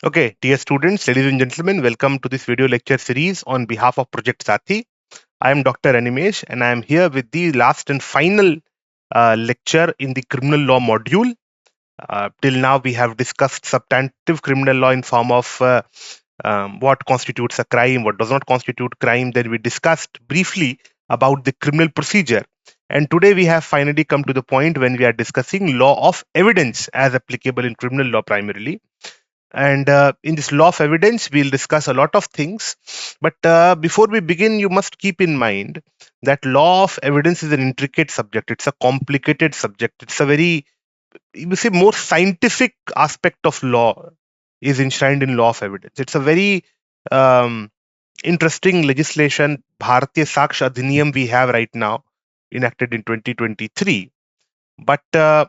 Okay, dear students, ladies and gentlemen, welcome to this video lecture series on behalf of Project Sathi. I am Dr. Animesh and I am here with the last and final lecture in the criminal law module. Till now, we have discussed substantive criminal law in form of what constitutes a crime, what does not constitute crime. Then we discussed briefly about the criminal procedure. And today we have finally come to the point when we are discussing law of evidence as applicable in criminal law primarily. And in this law of evidence, we'll discuss a lot of things. But before we begin, you must keep in mind that law of evidence is an intricate subject. It's a complicated subject. It's a very, you say, more scientific aspect of law is enshrined in law of evidence. It's a very interesting legislation, Bharatiya Saksh Adhiniyam, we have right now, enacted in 2023. But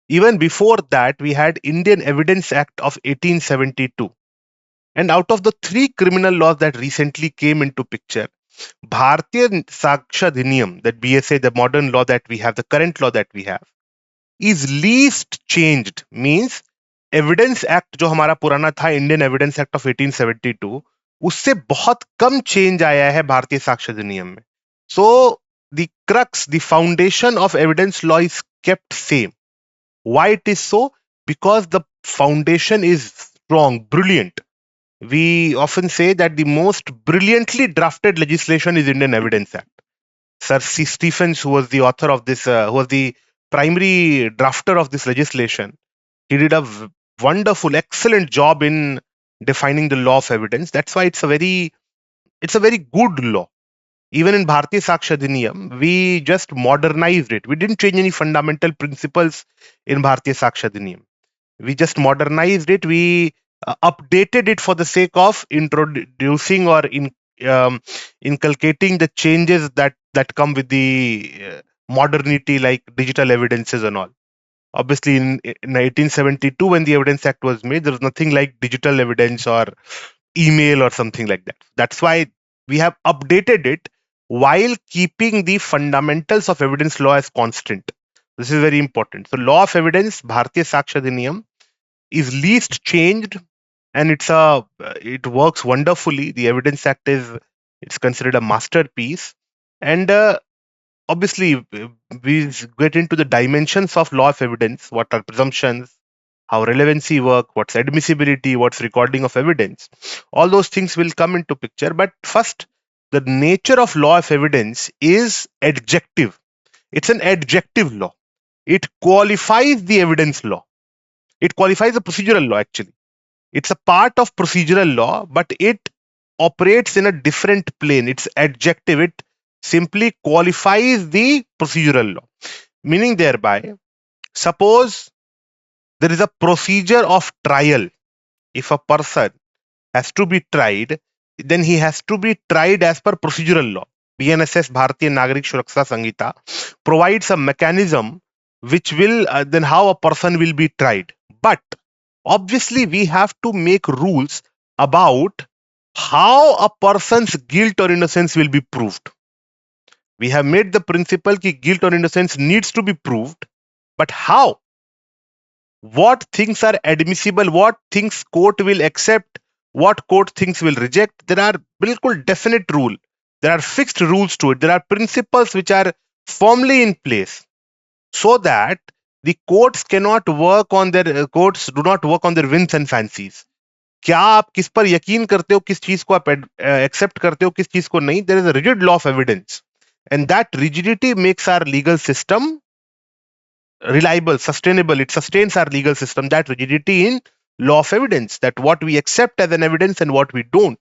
even before that, we had Indian Evidence Act of 1872. And out of the three criminal laws that recently came into picture, Bharatiya Saksh Adhiniyam, that BSA, the modern law that we have, the current law that we have, is least changed. Means evidence act जो हमारा पुराना था Indian evidence act of 1872 उससे बहुत कम change आया है भारतीय साक्ष्य अधिनियम में. So the crux, the foundation of evidence law is kept same. Why it is so? Because the foundation is strong, brilliant. We often say that the most brilliantly drafted legislation is Indian Evidence Act. Sir C. Stephens, who was the author of this, who was the primary drafter of this legislation, he did a wonderful, excellent job in defining the law of evidence. That's why it's a very good law. Even in Bharatiya Saksh Adhiniyam, we just modernized it. We didn't change any fundamental principles in Bharatiya Saksh Adhiniyam. We just modernized it. We updated it for the sake of introducing or inculcating the changes that come with the modernity, like digital evidences and all. Obviously, in 1872, when the Evidence Act was made, there was nothing like digital evidence or email or something like that. That's why we have updated it while keeping the fundamentals of evidence law as constant. This is very important. So, law of evidence, Bharatiya Saksh Adhiniyam, is least changed, and it works wonderfully. The Evidence Act it's considered a masterpiece, and obviously we get into the dimensions of law of evidence. What are presumptions? How relevancy work? What's admissibility? What's recording of evidence? All those things will come into picture. But first, the nature of law of evidence is adjective. It's an adjective law. It qualifies the evidence law. It qualifies the procedural law, actually. It's a part of procedural law, but it operates in a different plane. It's adjective. It simply qualifies the procedural law. Meaning thereby, suppose there is a procedure of trial. If a person has to be tried, then he has to be tried as per procedural law. BNSS, Bharatiya Nagarik Suraksha Sanhita, provides a mechanism which will then how a person will be tried. But obviously, we have to make rules about how a person's guilt or innocence will be proved. We have made the principle that guilt or innocence needs to be proved, but how? What things are admissible? What things court will accept? What court things will reject? There are bilkul definite rule. There are fixed rules to it. There are principles which are firmly in place, so that the courts cannot work on their courts do not work on their whims and fancies. क्या आप किस पर यकीन करते हो, किस चीज को आप एक्सेप्ट करते हो, किस चीज को नहीं? There is a rigid law of evidence, and that rigidity makes our legal system reliable, sustainable. It sustains our legal system. That rigidity in law of evidence, that what we accept as an evidence and what we don't,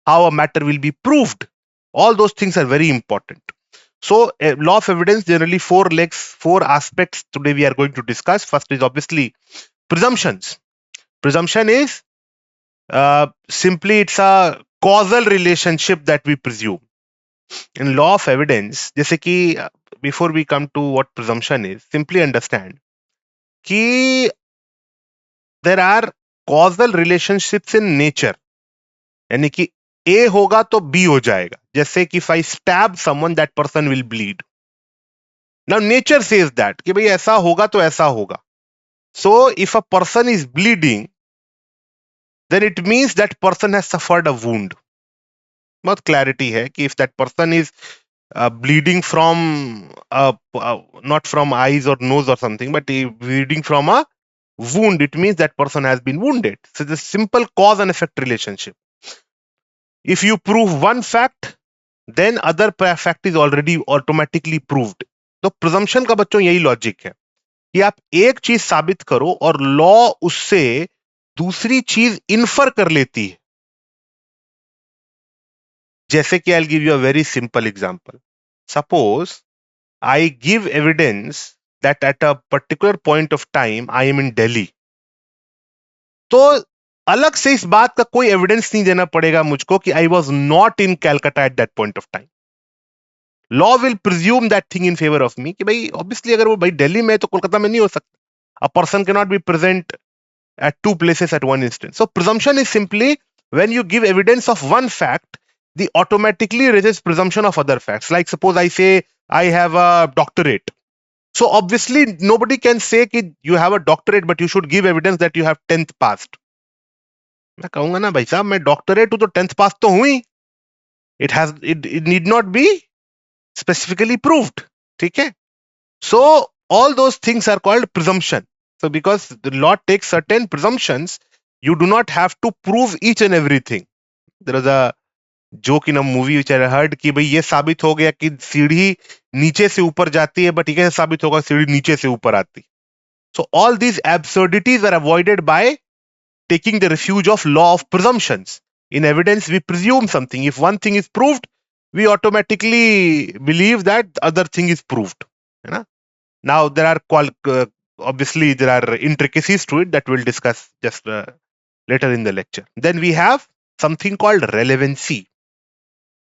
how a matter will be proved, all those things are very important. So, law of evidence, generally four legs, four aspects today we are going to discuss. First is obviously presumptions. Presumption is simply it's a causal relationship that we presume. In law of evidence, जैसे कि before we come to what presumption is, simply understand कि there are causal relationships in nature. यानी कि A होगा तो B हो जाएगा. जैसे कि if I stab someone, that person will bleed. Now nature says that कि भाई ऐसा होगा तो ऐसा होगा. So if a person is bleeding, then it means that person has suffered a wound. बहुत clarity है कि if that person is bleeding from not from eyes or nose or something, but bleeding from a wound, it means that person has been wounded. So the simple cause and effect relationship. If you prove one fact, then other fact is already automatically proved. तो presumption का बच्चों यही logic है कि आप एक चीज साबित करो और लॉ उससे दूसरी चीज इन्फर कर लेती है. जैसे कि I'll give you a very simple example. Suppose I give evidence that at a particular point of time I am in Delhi. तो अलग से इस बात का कोई एविडेंस नहीं देना पड़ेगा मुझको कि I was not in Calcutta at that point of time. Law will presume that thing in favour of मी कि भाई ऑब्वियसली अगर वो भाई दिल्ली में तो कोलकाता में नहीं हो सकता. A person can not be present at two places at one instance. So presumption is simply when you give evidence of one fact, the automatically raises presumption of other facts. Like suppose I say I have a doctorate. So obviously nobody can say that you have a doctorate, but you should give evidence that you have 10th passed. मैं कहूंगा ना भाई साहब मैं doctorate हूं तो 10th पास तो हुई. It need not be specifically proved. ठीक है. So all those things are called presumption. So because the law takes certain presumptions, you do not have to prove each and everything. There was a joke in a movie which I heard कि भाई ये साबित हो गया कि सीढ़ी नीचे से ऊपर जाती है, but ये कैसे साबित होगा सीढ़ी नीचे से ऊपर आती. So all these absurdities are avoided by taking the refuge of law of presumptions. In evidence, we presume something. If one thing is proved, we automatically believe that the other thing is proved. You know? Now, there are obviously there are intricacies to it that we'll discuss just later in the lecture. Then we have something called relevancy.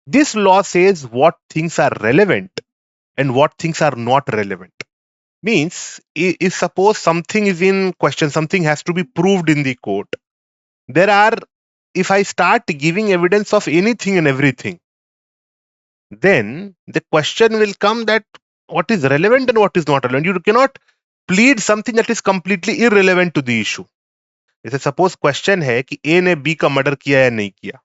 This law says what things are relevant and what things are not relevant. Means, if suppose something is in question, something has to be proved in the court. If I start giving evidence of anything and everything, then the question will come that what is relevant and what is not relevant. You cannot plead something that is completely irrelevant to the issue. जैसे suppose question है कि ए ने B का murder किया या नहीं किया.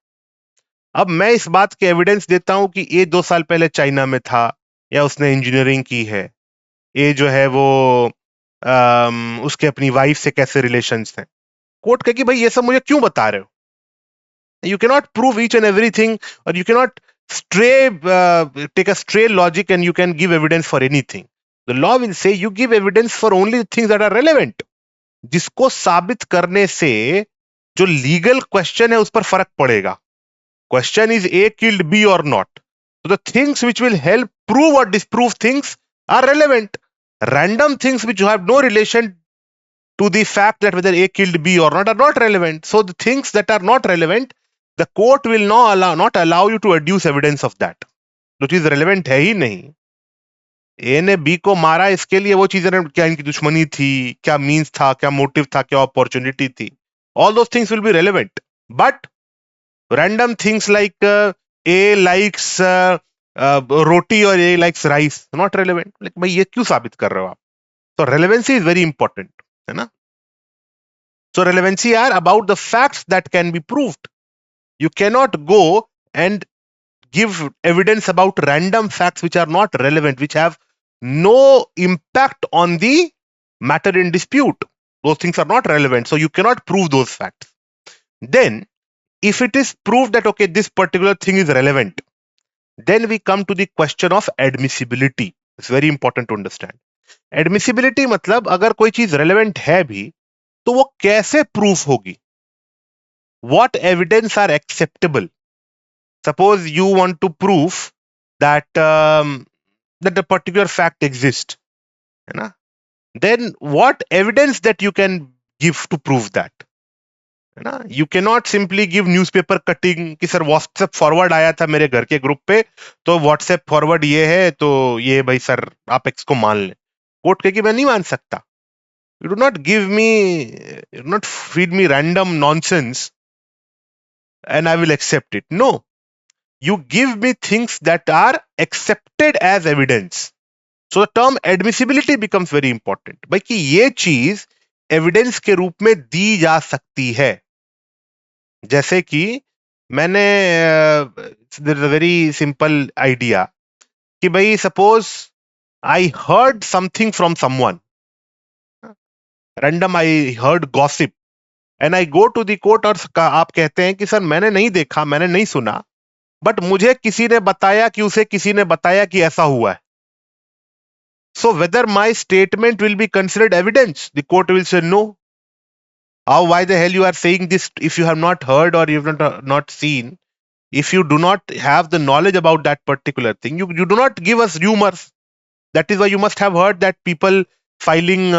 अब मैं इस बात के एविडेंस देता हूं कि ए 2 साल पहले चाइना में था या उसने इंजीनियरिंग की है. ए जो है वो उसके अपनी वाइफ से कैसे रिलेशंस हैं. कोर्ट कहे कि भाई ये सब मुझे क्यों बता रहे हो. You cannot prove each and everything, or you cannot take a stray logic and you can give evidence for anything. The law will say you give evidence for only things that are relevant. जिसको साबित करने से जो legal question है उस पर फर्क पड़ेगा. Question is A killed B or not. So the things which will help prove or disprove things are relevant. Random things which have no relation to the fact that whether A killed B or not are not relevant. So the things that are not relevant, the court will not allow you to adduce evidence of that. जो चीज relevant है ही नहीं. ए ने B को मारा इसके लिए वो चीजें क्या इनकी दुश्मनी थी, क्या मीन्स था, क्या मोटिव था, क्या अपॉर्चुनिटी थी. All those things will be relevant. But random things like A likes roti or A likes rice, not relevant. Like भाई ये क्यों साबित कर रहे हो आप. So relevancy is very important, है ना. So relevancy are about the facts that can be proved. You cannot go and give evidence about random facts which are not relevant, which have no impact on the matter in dispute. Those things are not relevant, so you cannot prove those facts. Then if it is proved that okay, this particular thing is relevant, then we come to the question of admissibility. It's very important to understand. Admissibility मतलब अगर कोई चीज relevant है भी तो वो कैसे proof होगी. What evidence are acceptable? Suppose you want to prove that that a particular fact exists, है ना? Then what evidence that you can give to prove that? है ना. You cannot simply give newspaper cutting कि sir WhatsApp forward आया था मेरे घर के ग्रुप पे तो व्हाट्सएप फॉरवर्ड ये है तो ये भाई सर आप इसको मान लें. कोर्ट कहे कि मैं नहीं मान सकता. You do not give me, you not feed me random nonsense and I will accept it. No, you give me things that are accepted as evidence. So the term admissibility becomes very important. भाई कि ये चीज evidence के रूप में दी जा सकती है. जैसे कि मैंने there is a very simple idea कि भाई suppose I heard something from someone, random I heard gossip and I go to the court, और आप कहते हैं कि सर मैंने नहीं देखा, मैंने नहीं सुना, बट मुझे किसी ने बताया कि उसे किसी ने बताया कि ऐसा हुआ है. So whether my statement will be considered evidence, the court will say no. How, why the hell you are saying this if you have not heard or you have not seen? If you do not have the knowledge about that particular thing, you do not give us rumors. That is why you must have heard that people filing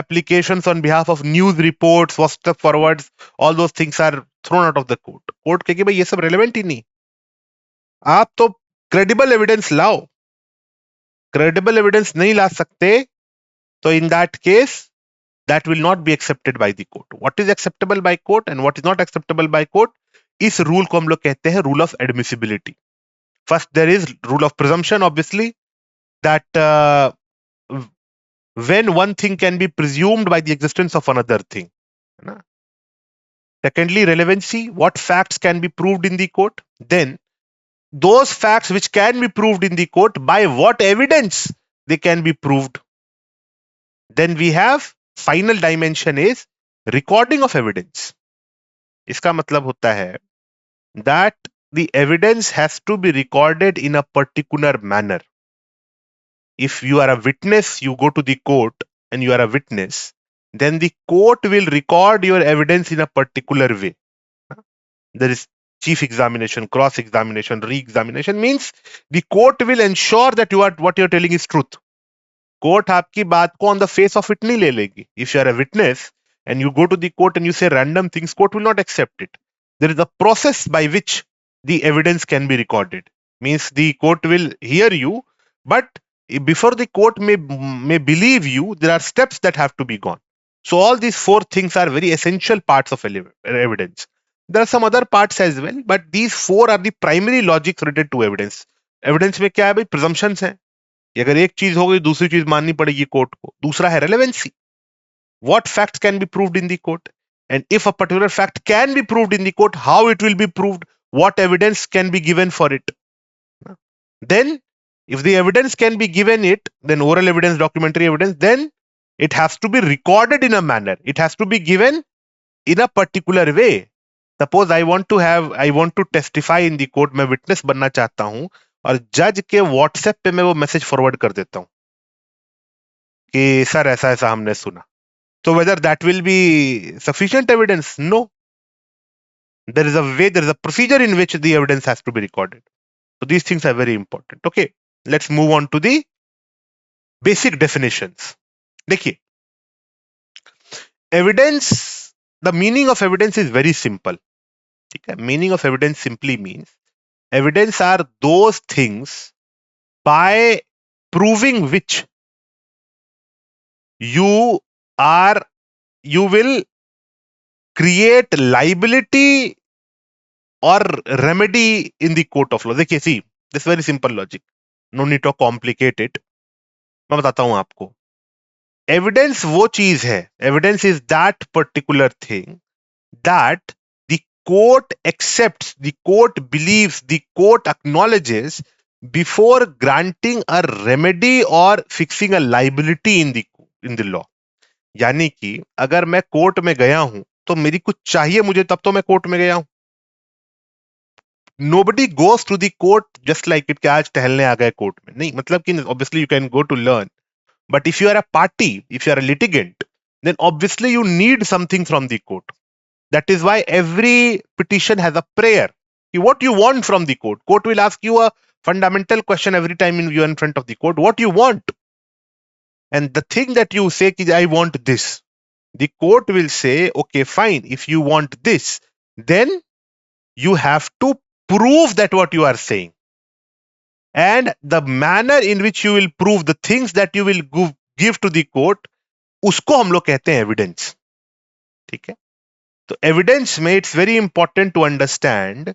applications on behalf of news reports, WhatsApp forwards, all those things are thrown out of the court. Court कहेगी भाई ये सब relevant ही नहीं, आप तो credible evidence लाओ. Credible evidence नहीं ला सकते तो इन that case that will not be accepted by the court. What is acceptable by court and what is not acceptable by court? इस रूल को हम लोग कहते हैं rule of admissibility. First there is rule of presumption, obviously, that when one thing can be presumed by the existence of another thing. है ना? Secondly, relevancy, what facts can be proved in the court. Then those facts which can be proved in the court, by what evidence they can be proved. Then we have final dimension is recording of evidence. इसका मतलब होता है that the evidence has to be recorded in a particular manner. If you are a witness, you go to the court and you are a witness, then the court will record your evidence in a particular way. There is chief examination, cross examination, re-examination, means the court will ensure that what you are telling is truth. Court आपकी बात को on the face of it नहीं ले लेगी. If you are a witness and you go to the court and you say random things, court will not accept it. There is a process by which the evidence can be recorded. Means the court will hear you, but before the court may believe you, there are steps that have to be gone. So all these four things are very essential parts of evidence. There are some other parts as well, but these four are the primary logics related to evidence. Evidence में क्या है भाई? Presumptions है. अगर एक चीज हो गई दूसरी चीज माननी पड़ेगी कोर्ट को. दूसरा है relevancy, what facts can be proved in the court, and if a particular fact can be proved in the court, how it will be proved, what evidence can be given for it. Then if the evidence can be given it, then oral evidence, documentary evidence, then it has to be recorded in a manner, it has to be given in a particular way. Suppose I want to testify in the court, मैं witness बनना चाहता हूं और जज के WhatsApp पे मैं वो मैसेज फॉरवर्ड कर देता हूं कि सर ऐसा ऐसा हमने सुना. So whether that will be sufficient evidence? No. There is a way, there is a procedure in which the evidence has to be recorded. So these things are very important. Okay, let's move on to the basic definitions. देखिए, evidence, the meaning of evidence is very simple. ठीक है? Meaning of evidence simply means evidence are those things by proving which you will create liability or remedy in the court of law. देखिए, see, this very simple logic, no need to complicate it. मैं बताता हूं आपको. Evidence वो चीज है, evidence is that particular thing that the court accepts, the court believes, the court acknowledges before granting a remedy or fixing a liability in the law. यानी कि अगर मैं कोर्ट में गया हूं तो मेरी कुछ चाहिए मुझे, तब तो मैं कोर्ट में गया हूं. Nobody goes to the court just like it कि आज टहलने आ गए कोर्ट में. नहीं, मतलब कि obviously you can go to learn, but if you are a party, if you are a litigant, then obviously you need something from the court. That is why every petition has a prayer. What you want from the court? Court will ask you a fundamental question every time you are in front of the court. What you want? And the thing that you say is, I want this. The court will say, okay, fine. If you want this, then you have to prove that what you are saying. And the manner in which you will prove the things that you will give to the court, उसको हम लोग कहते हैं evidence. ठीक है? तो evidence में it's very important to understand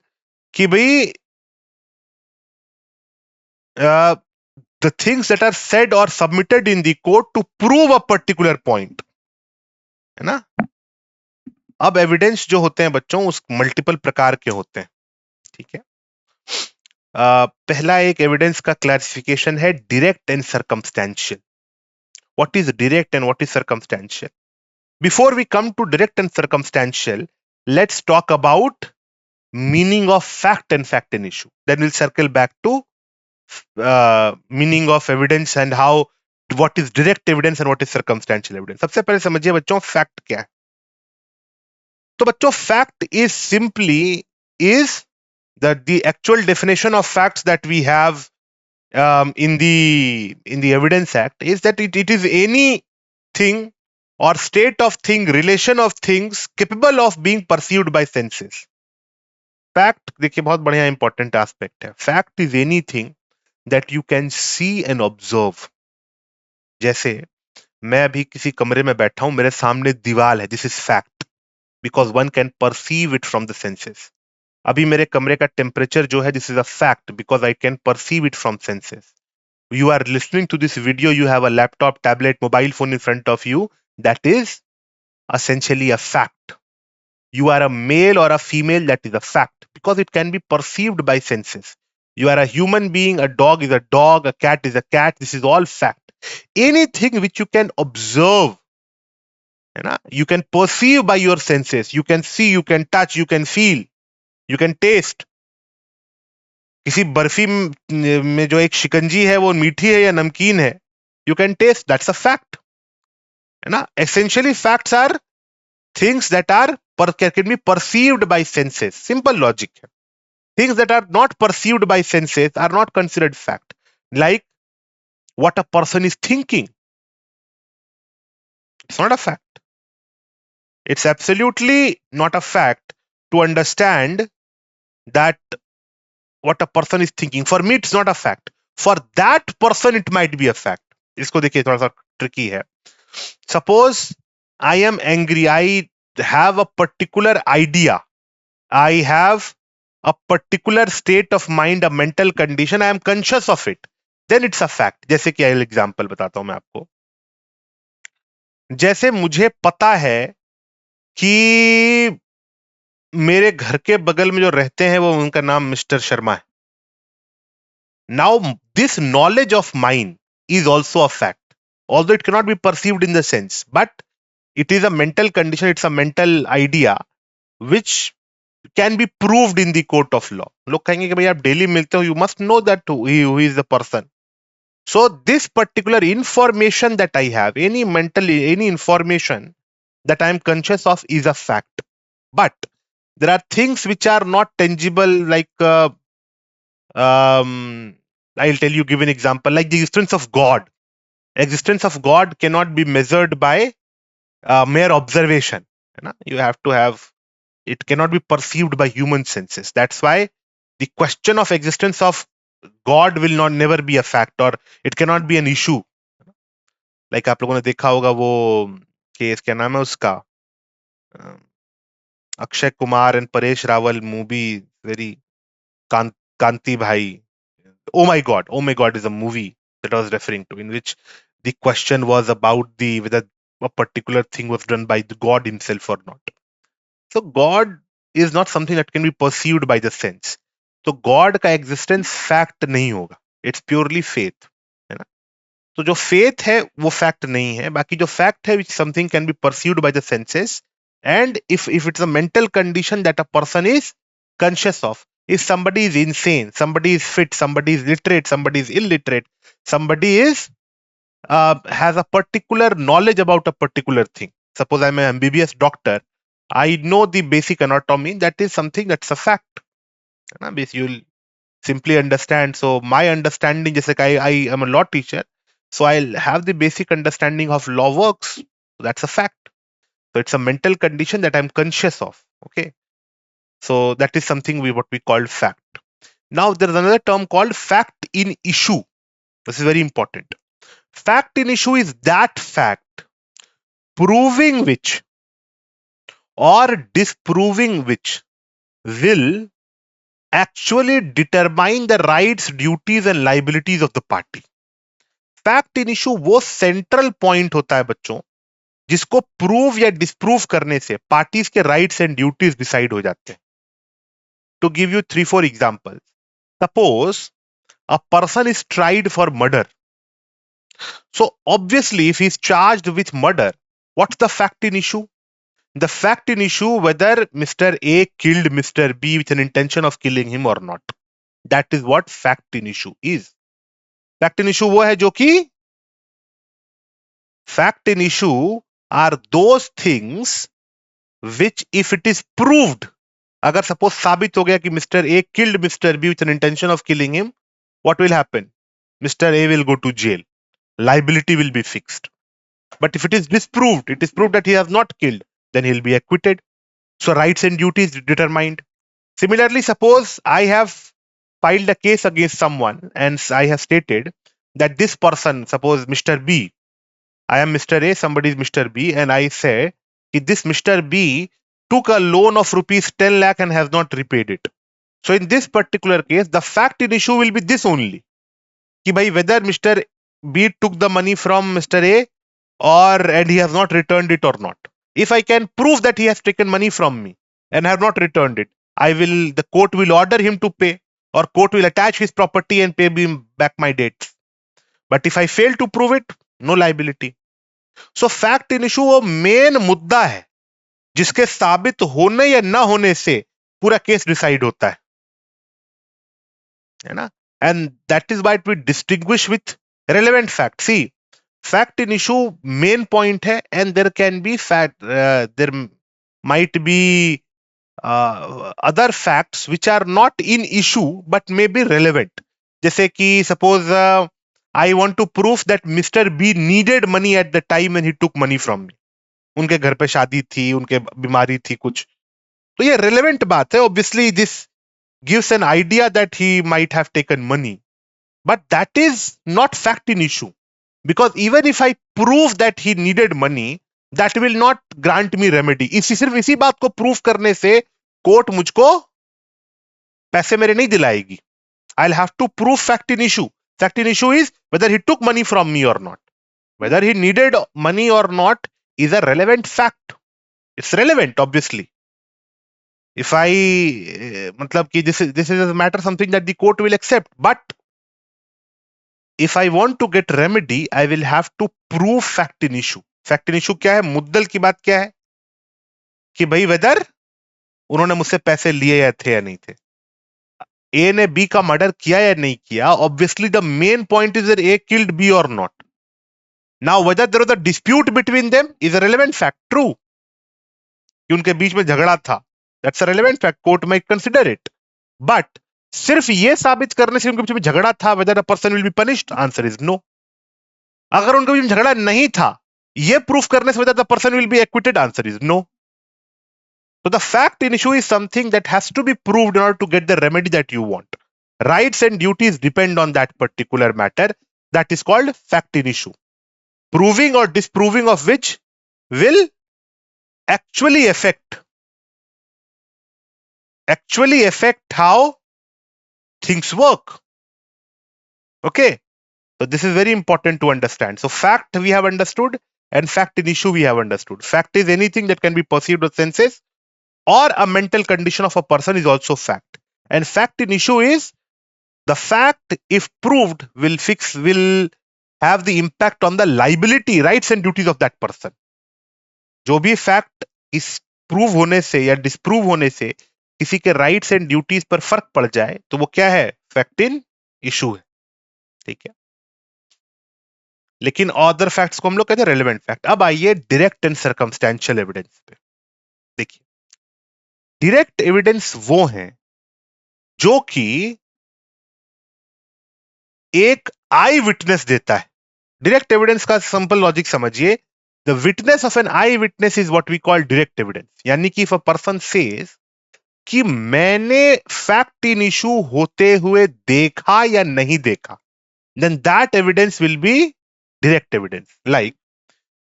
कि भाई the things that are said और submitted in the court to prove a particular point, है ना. अब एविडेंस जो होते हैं बच्चों उस मल्टीपल प्रकार के होते हैं, ठीक है। पहला एक एविडेंस का क्लासिफिकेशन है direct and circumstantial. What is direct and what is circumstantial? Before we come to direct and circumstantial, let's talk about meaning of fact and fact and issue. Then we'll circle back to meaning of evidence and how what is direct evidence and what is circumstantial evidence. सबसे पहले समझिए बच्चों fact क्या है। तो बच्चों fact is simply is the actual definition of facts that we have in the Evidence Act is that it is anything or state of thing, relation of things capable of being perceived by senses. Fact देखिए बहुत बढ़िया important aspect है। Fact is anything that you can see and observe. जैसे मैं अभी किसी कमरे में बैठा हूं, मेरे सामने दीवार है, this is fact because one can perceive it from the senses. अभी मेरे कमरे का टेम्परेचर जो है, this is a fact because I can perceive it from senses. You are listening to this video, you have a laptop, tablet, mobile phone in front of you. That is essentially a fact. You are a male or a female, that is a fact because it can be perceived by senses. You are a human being, a dog is a dog, a cat is a cat. This is all fact. Anything which you can observe, you can perceive by your senses. You can see, you can touch, you can feel, you can taste. किसी बर्फी में जो एक शिकंजी है वो मीठी है या नमकीन है, you can taste, that's a fact, है ना। Essentially facts are things that are can be perceived by senses. Simple logic है। Things that are not perceived by senses are not considered fact. Like what a person is thinking, it's not a fact. It's absolutely not a fact to understand that what a person is thinking. For me, it's not a fact. For that person, it might be a fact. इसको देखिए थोड़ा सा tricky है। Suppose I am angry. I have a particular idea. I have a particular state of mind, a mental condition. I am conscious of it. Then it's a fact. जैसे कि example बताता हूं मैं आपको। जैसे मुझे पता है कि मेरे घर के बगल में जो रहते हैं वो उनका नाम मिस्टर शर्मा है। Now, this knowledge of mine is also a fact, although it cannot be perceived in the sense, but it is a mental condition, it's a mental idea which can be proved in the court of law. लोग कहेंगे कि भाई आप daily मिलते हो, you must know that who is the person. So this particular information that I have, any information that I am conscious of is a fact. But there are things which are not tangible, like I'll tell you, give an example, like the existence of God. Existence of God cannot be measured by mere observation. You have to have, it cannot be perceived by human senses. That's why the question of existence of God will not never be a fact, or it cannot be an issue. Like आप लोगों ने देखा होगा वो case, क्या नाम है उसका, अक्षय कुमार एंड परेश रावल मूवी, वेरी कांति भाई. Oh my God is a movie that I was referring to, in which the question was about whether a particular thing was done by the God himself or not. So God is not something that can be perceived by the sense. तो God का existence fact नहीं होगा. It's purely faith, है ना. तो जो faith है वो fact नहीं है. बाकी जो fact है, which something can be perceived by the senses, and if it's a mental condition that a person is conscious of. If somebody is insane, somebody is fit, somebody is literate, somebody is illiterate, somebody is has a particular knowledge about a particular thing. Suppose I'm an MBBS doctor, I know the basic anatomy. That is something that's a fact. You'll simply understand. So my understanding, just like I am a law teacher, so I'll have the basic understanding of law works. So that's a fact. So it's a mental condition that I'm conscious of. Okay. So that is something what we call fact. Now there is another term called fact in issue. This is very important. Fact in issue is that fact proving which or disproving which will actually determine the rights, duties and liabilities of the party. Fact in issue वो central point होता है बच्चों जिसको prove या disprove करने से parties के rights and duties decide हो जाते हैं. To give you 3-4 examples, suppose a person is tried for murder. So obviously if he is charged with murder, what's the fact in issue? The fact in issue whether Mr. A killed Mr. B with an intention of killing him or not. That is what fact in issue is. Fact in issue वो है जो कि fact in issue are those things which if it is proved, अगर suppose साबित हो गया कि mister A killed mister B with an intention of killing him, what will happen? Mr. A will go to jail. Liability will be fixed. But if it is disproved, it is proved that he has not killed, then he'll be acquitted. So rights and duties determined. Similarly, suppose I have filed a case against someone and I have stated that this person, suppose Mr. B, I am Mr. A, somebody is Mr. B, and I say that this Mr. B took a loan of rupees 10 lakh and has not repaid it. So in this particular case, the fact in issue will be this only. Ki bhai, whether Mr. B took the money from Mr. A and he has not returned it or not. If I can prove that he has taken money from me and have not returned it, the court will order him to pay, or court will attach his property and pay him back my debts. But if I fail to prove it, no liability. So fact in issue वो main मुद्दा है जिसके साबित होने या ना होने से पूरा केस डिसाइड होता है ना. And that is why we distinguish with relevant fact. See, fact in issue main point है, and there can be there might be other facts which are not in issue but may be relevant. जैसे कि suppose I want to prove that Mr. B needed money at the time when he took money from me. उनके घर पे शादी थी, उनके बीमारी थी कुछ, तो ये relevant बात है. Obviously this gives an idea that he might have taken money, but that is not fact in issue, because even if I prove that he needed money, that will not grant me remedy. सिर्फ इसी बात को prove करने से court मुझको पैसे मेरे नहीं दिलाएगी. I'll have to prove fact in issue. Fact in issue is whether he took money from me or not. Whether he needed money or not is a relevant fact. It's relevant, obviously. If I matlab ki this is a matter something that the court will accept, but if I want to get remedy, I will have to prove fact in issue. Fact in issue क्या है? मुद्दल की बात क्या है कि भाई weather उन्होंने मुझसे पैसे लिए या थे या नहीं थे, ए ने बी का मर्डर किया या नहीं किया. Obviously the main point is A killed B और not. Now whether there was a dispute between them is a relevant fact. True कि उनके बीच में झगड़ा था, that's a relevant fact, court में कंसीडर इट. बट सिर्फ ये साबित करने से उनके बीच में झगड़ा था, whether a person will be punished, answer is no. अगर उनके बीच में झगड़ा नहीं था, ये प्रूफ करने से whether the person will be acquitted, answer is no. So the fact in issue is something that has to be proved in order to get the remedy that you want. Rights and duties depend on that particular matter. That is called fact in issue. Proving or disproving of which will actually affect how things work. Okay. So this is very important to understand. So fact we have understood, and fact in issue we have understood. Fact is anything that can be perceived with senses, or a mental condition of a person is also fact. And fact in issue is the fact, if proved, will have the impact on the liability, rights and duties of that person. जो भी fact इस prove होने से या disprove होने से किसी के rights and duties पर फर्क पड़ जाए, तो वो क्या है? fact in issue है. ठीक है. लेकिन other facts को हम लोग कहते हैं relevant fact. अब आइए direct and circumstantial evidence पे. देखिए, डायरेक्ट एविडेंस वो हैं जो कि एक आई विटनेस देता है. डायरेक्ट एविडेंस का सिंपल लॉजिक समझिए. The witness of an eye witness is what we call direct evidence. यानी कि इफ अ पर्सन सेज कि मैंने फैक्ट इन इशू होते हुए देखा या नहीं देखा, then that evidence will be direct evidence. Like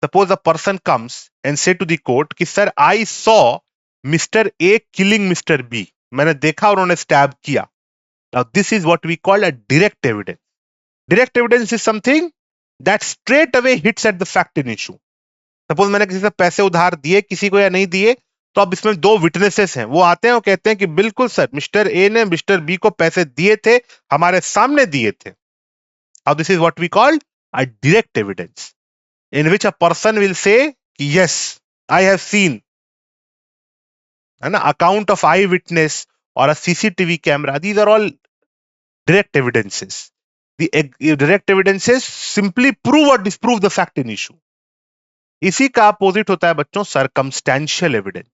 suppose a person comes and say to the court कि sir I saw Mr. A killing Mr. B. मैंने देखा और उन्होंने स्टैब किया. Now this is what we call a direct evidence. Direct evidence is something that straight away hits at the fact in issue. Suppose मैंने किसी से पैसे उधार दिए किसी को या नहीं दिए, तो अब इसमें दो विटनेसेस हैं, वो आते हैं और कहते हैं कि बिल्कुल सर मिस्टर ए ने मिस्टर बी को पैसे दिए थे, हमारे सामने दिए थे. Now this is what we call a direct evidence, in which a person will say yes, I have seen, है ना, account of eyewitness or a CCTV camera. These are all direct evidences. The direct evidences simply prove or disprove the fact in issue. इसी का opposite होता है बच्चों circumstantial evidence.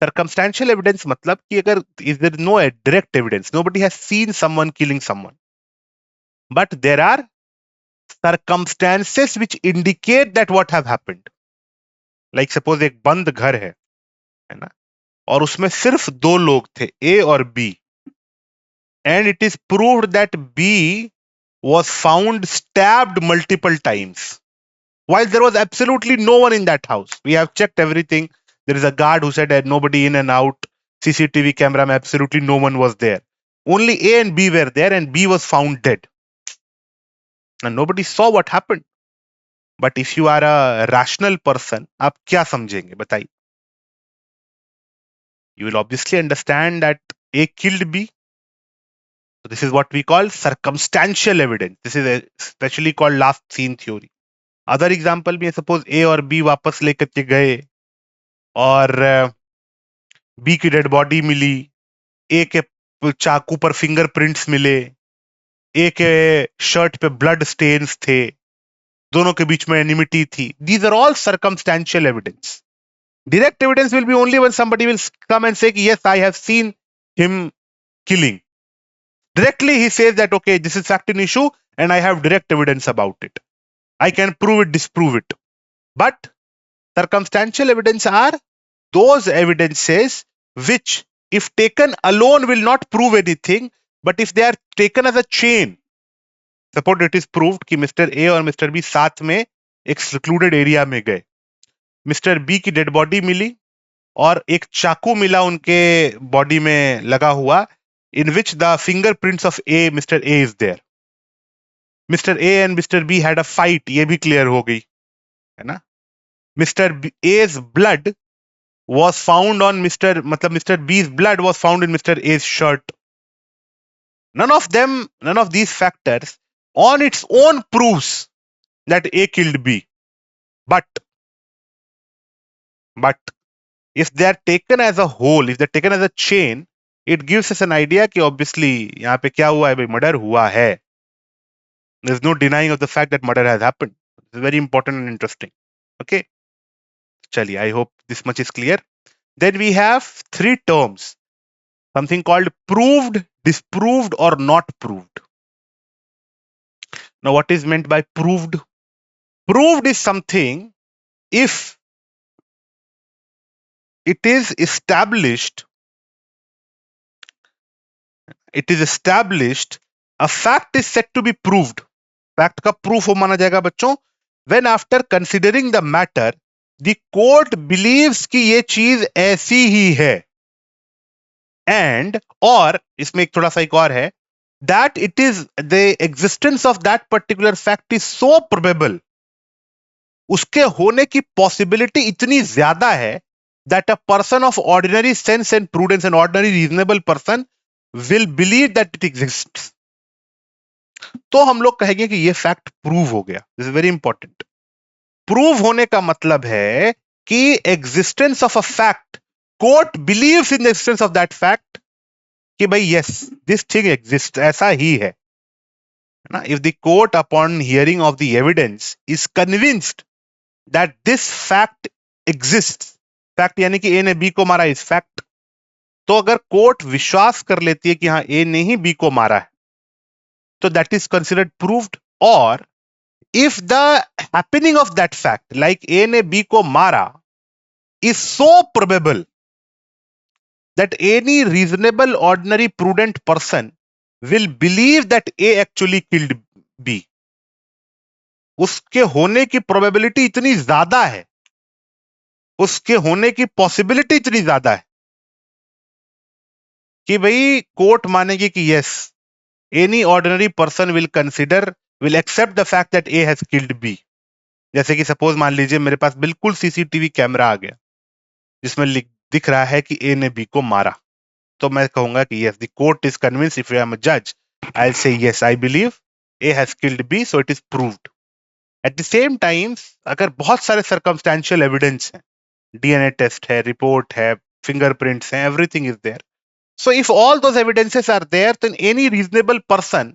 Circumstantial evidence मतलब कि अगर is there no direct evidence, nobody has seen someone killing someone, but there are circumstances which indicate that what have happened. Like suppose एक बंद घर है ना, और उसमें सिर्फ दो लोग थे, ए और B, and it is proved that B was found stabbed multiple times while there was absolutely no one in that house. We have checked everything. There is a guard who said that nobody in and out. CCTV camera, absolutely no one was there. Only A and B were there, and B was found dead. And nobody saw what happened. But if you are a rational person, आप क्या समझेंगे बताइए? You will obviously understand that A killed B. So this is what we call circumstantial evidence. This is especially called last seen theory. Other example भी है, suppose ए और B वापस लेकर के गए और बी की डेड बॉडी मिली, ए के चाकू पर फिंगरप्रिंट्स मिले, ए के शर्ट पे ब्लड स्टेन्स थे, दोनों के बीच में एनिमिटी थी. These are all circumstantial evidence. Direct evidence will be only when somebody will come and say, yes, I have seen him killing. Directly he says that, okay, this is fact in issue and I have direct evidence about it. I can prove it, disprove it. But circumstantial evidence are those evidences which, if taken alone, will not prove anything, but if they are taken as a chain, suppose it is proved कि mister A और mister B साथ में एक secluded area में गए, mister B की dead body मिली और एक चाकू मिला उनके बॉडी में लगा हुआ, in which the fingerprints of A, mister A is there. Mister A and mister B had a fight, ये भी क्लियर हो गई है ना. Mister A's blood was found on मतलब mister B's blood was found in Mr. A's shirt. None of these factors on its own proves that A killed B. But if they are taken as a whole, if they're taken as a chain, it gives us an idea कि obviously यहाँ पे क्या हुआ है भाई, murder हुआ है. There's no denying of the fact that murder has happened. It's very important and interesting. Okay. चलिए, I hope this much is clear. Then we have three terms. Something called proved, disproved, or not proved. Now, what is meant by proved? Proved is something if it is established, a fact is said to be proved. Fact का proof हो माना जाएगा बच्चों when after considering the matter the court believes कि ये चीज ऐसी ही है, and or इसमें एक थोड़ा सा एक और है, that it is the existence of that particular fact is so probable, उसके होने की possibility इतनी ज्यादा है that a person of ordinary sense and prudence, an ordinary reasonable person will believe that it exists. तो हम लोग कहेंगे कि ये फैक्ट प्रूव हो गया. This is very important. Prove होने का मतलब है कि existence of a fact, court believes in the existence of that fact कि भाई यस दिस थिंग एग्जिस्ट, ऐसा ही है ना. If the court upon hearing of the evidence is convinced that this fact exist, fact यानी कि ए ने B को मारा इस फैक्ट, तो अगर कोर्ट विश्वास कर लेती है कि हाँ ए ने ही बी को मारा है, so that is considered proved. Or if the happening of that fact, like A ने B को मारा, is so probable that any reasonable, ordinary, prudent person will believe that A actually killed B. उसके होने की probability इतनी ज्यादा है, उसके होने की possibility इतनी ज्यादा है कि भाई कोर्ट मानेगी कि yes, any ordinary person will accept the fact that A has killed B. जैसे कि सपोज मान लीजिए मेरे पास बिल्कुल सीसीटीवी कैमरा आ गया जिसमें दिख रहा है कि ए ने बी को मारा, तो मैं कहूंगा कि yes the court is convince, if I am a जज I will say yes I believe A has killed B, so it is proved. At the same time अगर बहुत सारे सर्कमस्टेंशियल एविडेंस हैं, डीएनए टेस्ट है, report है, fingerprints हैं, everything is there, so if all those evidences are there, then any reasonable person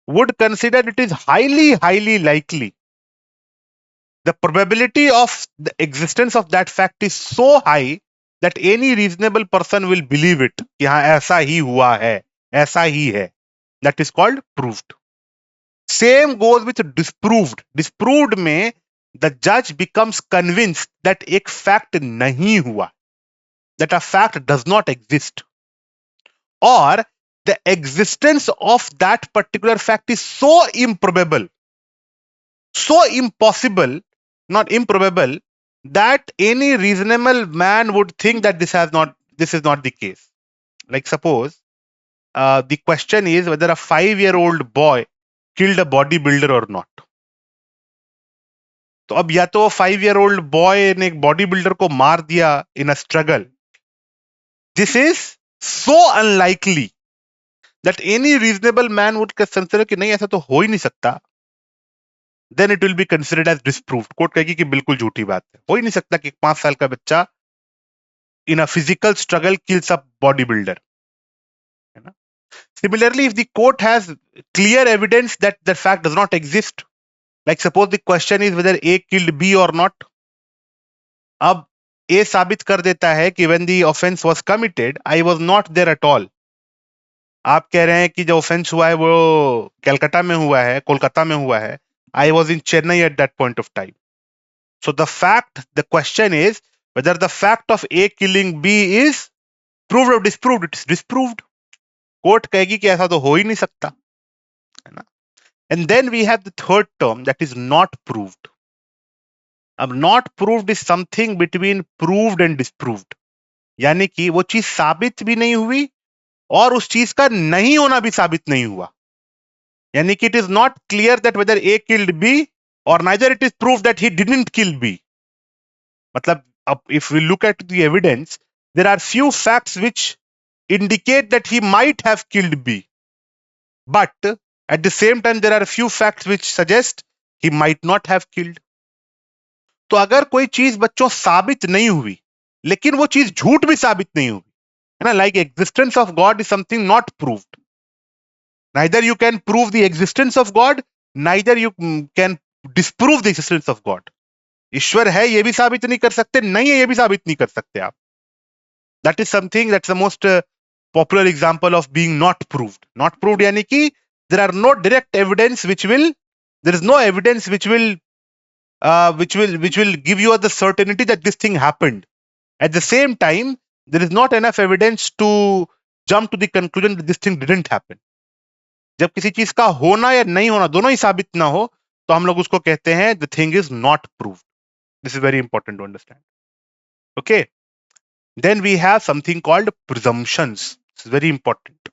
would consider it is highly likely, the probability of the existence of that fact is so high that any reasonable person will believe it कि हाँ ऐसा ही हुआ है, ऐसा ही है, that is called proved. Same goes with disproved. Disproved में the judge becomes convinced that एक fact नहीं हुआ, that a fact does not exist, or the existence of that particular fact is so improbable, so impossible, not improbable, that any reasonable man would think that this is not the case. Like suppose the question is whether a 5-year-old boy killed a bodybuilder or not. तो अब या तो 5-year-old boy ने एक body builder को मार दिया in a struggle, this is so unlikely that any reasonable man would consider कि नहीं ऐसा तो हो ही नहीं सकता, then it will be considered as disproved. Court कहेगी कि बिल्कुल झूठी बात है, हो ही नहीं सकता कि 5 साल का बच्चा in a physical struggle kills a body builder, है ना। Similarly if the court has clear evidence that the fact does not exist, like suppose the question is whether A killed B और नॉट, अब A साबित कर देता है कि when the offence was committed I was not there at all. आप कह रहे हैं कि जो ऑफेंस हुआ है वो कलकत्ता में हुआ है, कोलकाता में हुआ है, I was in Chennai at that point of time. So the question is whether the fact of A killing B is proved or disproved. It is disproved. Court कहेगी कि ऐसा तो हो ही नहीं सकता, है ना। And then we have the third term that is not proved. अब not proved is something between proved and disproved, यानी कि वो चीज साबित भी नहीं हुई और उस चीज का नहीं होना भी साबित नहीं हुआ, यानी कि it is not clear that whether A killed B और neither it is prove that he didn't kill B. मतलब अब if we look at the evidence there are few facts which indicate that he might have killed B, but at the same time there are few facts which suggest he might not have killed. तो अगर कोई चीज बच्चों साबित नहीं हुई लेकिन वो चीज झूठ भी साबित नहीं हुई, है ना, like existence of God is something not proved, neither you can prove the existence of God, neither you can disprove the existence of God. ईश्वर है ये भी साबित नहीं कर सकते, नहीं है ये भी साबित नहीं कर सकते आप। That is something that's the most popular example of being not proved. Not proved यानी कि there are no direct evidence there is no evidence which will give you the certainty that this thing happened. At the same time, there is not enough evidence to jump to the conclusion that this thing didn't happen. जब किसी चीज का होना या नहीं होना दोनों ही साबित ना हो तो हम लोग उसको कहते हैं the thing is not proved. This is very important to understand. Okay. Then we have something called presumptions. This is very important.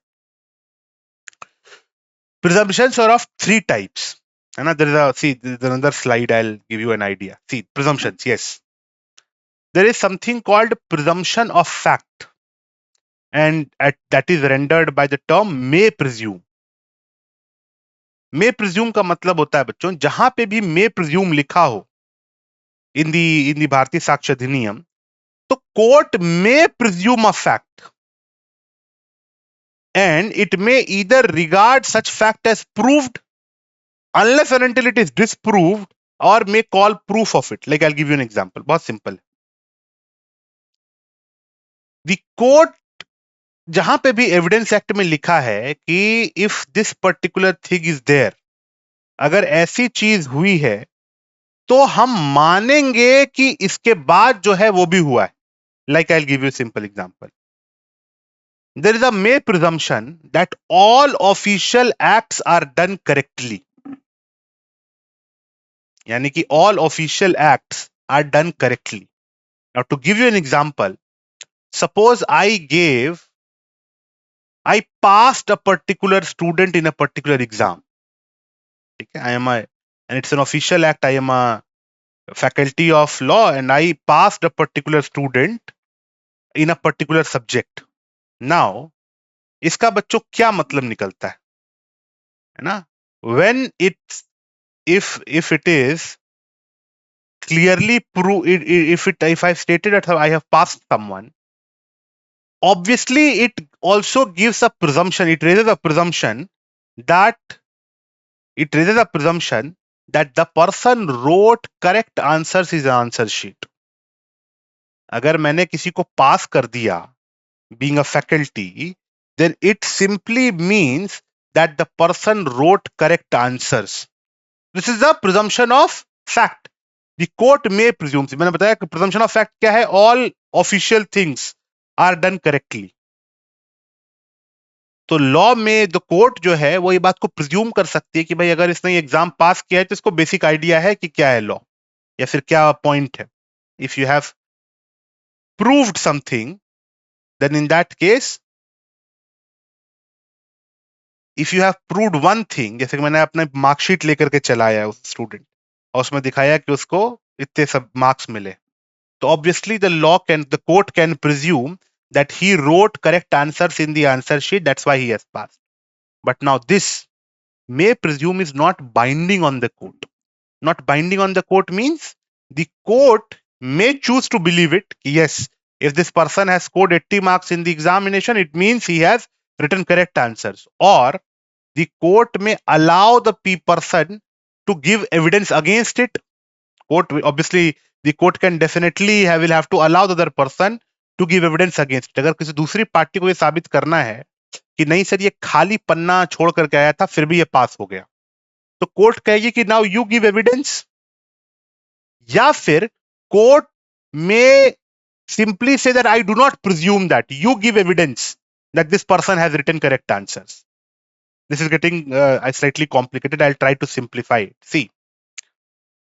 Presumptions are of 3 types. And there's another slide. I'll give you an idea. See, presumptions, yes. There is something called presumption of fact, and that is rendered by the term may presume. May presume का मतलब होता है बच्चों, जहां पे भी may presume लिखा हो in the भारतीय साक्ष्य अधिनियम, तो court may presume a fact and it may either regard such fact as proved unless and until it is disproved, or may call proof of it. Like I'll give you an example. बहुत simple. The court जहां पे भी evidence act में लिखा है कि if this particular thing is there, अगर ऐसी चीज हुई है तो हम मानेंगे कि इसके बाद जो है वो भी हुआ है। Like I will give you simple example. There is a may presumption that all official acts are done correctly, यानी कि all official acts are done correctly. Now to give you an example, suppose I passed a particular student in a particular exam. Okay, and it's an official act. I am a faculty of law and I passed a particular student in a particular subject. Now, इसका बच्चों क्या मतलब निकलता है ना? When it's if it is clearly prove if I've stated that I have passed someone, obviously it also gives a presumption. It raises a presumption that the person wrote correct answers in the answer sheet. अगर मैंने किसी को पास कर दिया being a faculty, then it simply means that the person wrote correct answers. This is the presumption of fact. The court may presume. मैंने बताया कि presumption of fact क्या है? All official things are done correctly. तो law में the court जो है वो ये बात को प्रिज्यूम कर सकती है कि भाई अगर इसने एग्जाम पास किया है तो इसको बेसिक आइडिया है कि क्या है लॉ या फिर क्या पॉइंट है. If you have proved something then in that case, if you have proved one thing, जैसे कि मैंने अपने मार्कशीट लेकर के चलाया उस स्टूडेंट और उसमें दिखाया कि उसको इतने सब मार्क्स मिले, तो obviously the court can presume that he wrote correct answers in the answer sheet, that's why he has passed. But now this may presume is not binding on the court. Not binding on the court means the court may choose to believe it. Yes, if this person has scored 80 marks in the examination, it means he has written correct answers. Or the court may allow the person to give evidence against it. Court, obviously, the court can definitely will have to allow the other person to give evidence against it. अगर किसी दूसरी party को ये साबित करना है कि नहीं सर ये खाली पन्ना छोड़ करके आया था फिर भी ये पास हो गया, तो कोर्ट कहेगी कि नाउ यू गिव एविडेंस, या फिर court may simply say that I do not presume that, you give evidence that this person has written correct answers. This is getting slightly complicated. I try to simplify it. See,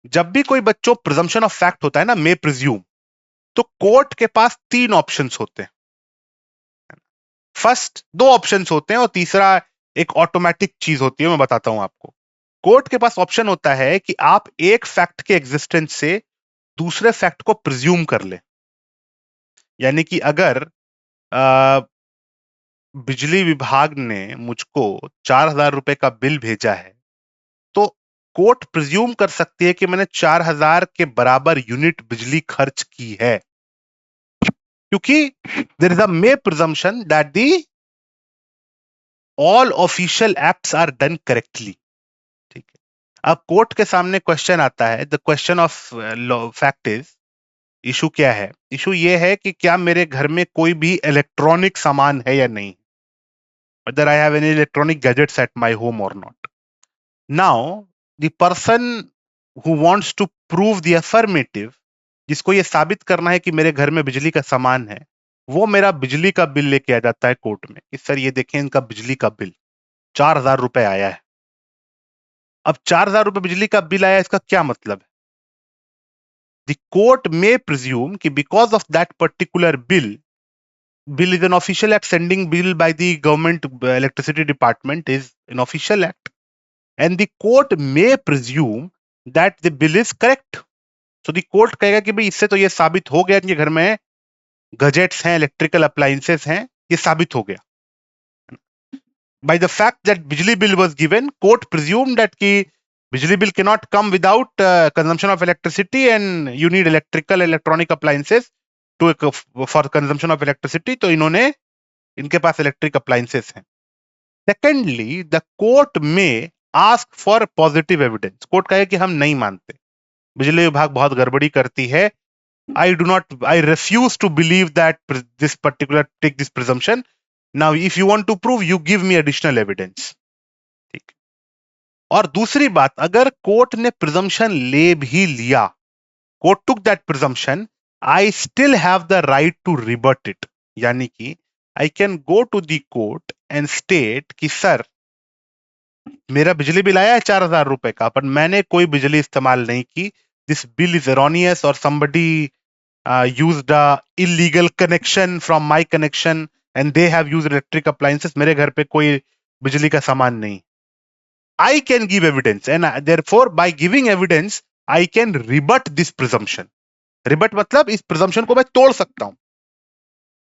जब भी कोई बच्चों presumption of fact होता है ना, मे presume, तो court के पास 3 options होते हैं. फर्स्ट 2 ऑप्शंस होते हैं और तीसरा एक ऑटोमेटिक चीज होती है, मैं बताता हूं आपको. कोर्ट के पास ऑप्शन होता है कि आप एक फैक्ट के एग्जिस्टेंस से दूसरे फैक्ट को प्रिज्यूम कर ले. यानी कि अगर बिजली विभाग ने मुझको 4,000 रुपए का बिल भेजा है, तो कोर्ट प्रिज्यूम कर सकती है कि मैंने 4,000 के बराबर यूनिट बिजली खर्च की है, क्योंकि there is a may presumption that the all official acts are done correctly. ठीक है. अब कोर्ट के सामने क्वेश्चन आता है, the question of fact is, issue क्या है? इशू ये है कि क्या मेरे घर में कोई भी इलेक्ट्रॉनिक सामान है या नहीं, whether I have any electronic gadgets at my home or not. Now, the person who wants to prove the affirmative, जिसको ये साबित करना है कि मेरे घर में बिजली का सामान है, वो मेरा बिजली का बिल लेके आ जाता है कोर्ट में कि सर ये देखें इनका बिजली का बिल 4,000 रुपए आया है. अब 4,000 रुपए बिजली का बिल आया, इसका क्या मतलब है? The court may presume कि because of that particular bill is an official act, sending bill by the government electricity department is an official act, and the court may presume that the bill is correct. So the court कहेगा कि भाई इससे तो ये साबित हो गया कि घर में गजेट्स हैं, इलेक्ट्रिकल अप्लायंसेस हैं, ये साबित हो गया. By the fact that bijli bill was given, court presumed that ki bijli bill cannot come without consumption of electricity, and you need electronic appliances for consumption of electricity. तो इन्होंने इनके पास electric appliances हैं. Secondly, the court may ask for positive evidence. Court कहे कि हम नहीं मानते, बिजली विभाग बहुत गड़बड़ी करती है. I refuse to believe that this particular take this presumption. Now, if you want to prove, you give me additional evidence. ठीक. और दूसरी बात, अगर कोर्ट ने प्रिजम्पशन ले भी लिया, court took that presumption, I still have the right to rebut it. यानी कि I can go to the court and state कि सर मेरा बिजली बिल आया है 4,000 रुपए का, पर मैंने कोई बिजली इस्तेमाल नहीं की. This bill is erroneous, or somebody used a illegal connection from my connection and they have used electric appliances. मेरे घर पे कोई बिजली का सामान नहीं. I can give evidence, and therefore by giving evidence I can rebut this presumption. Rebut मतलब इस presumption को मैं तोड़ सकता हूं.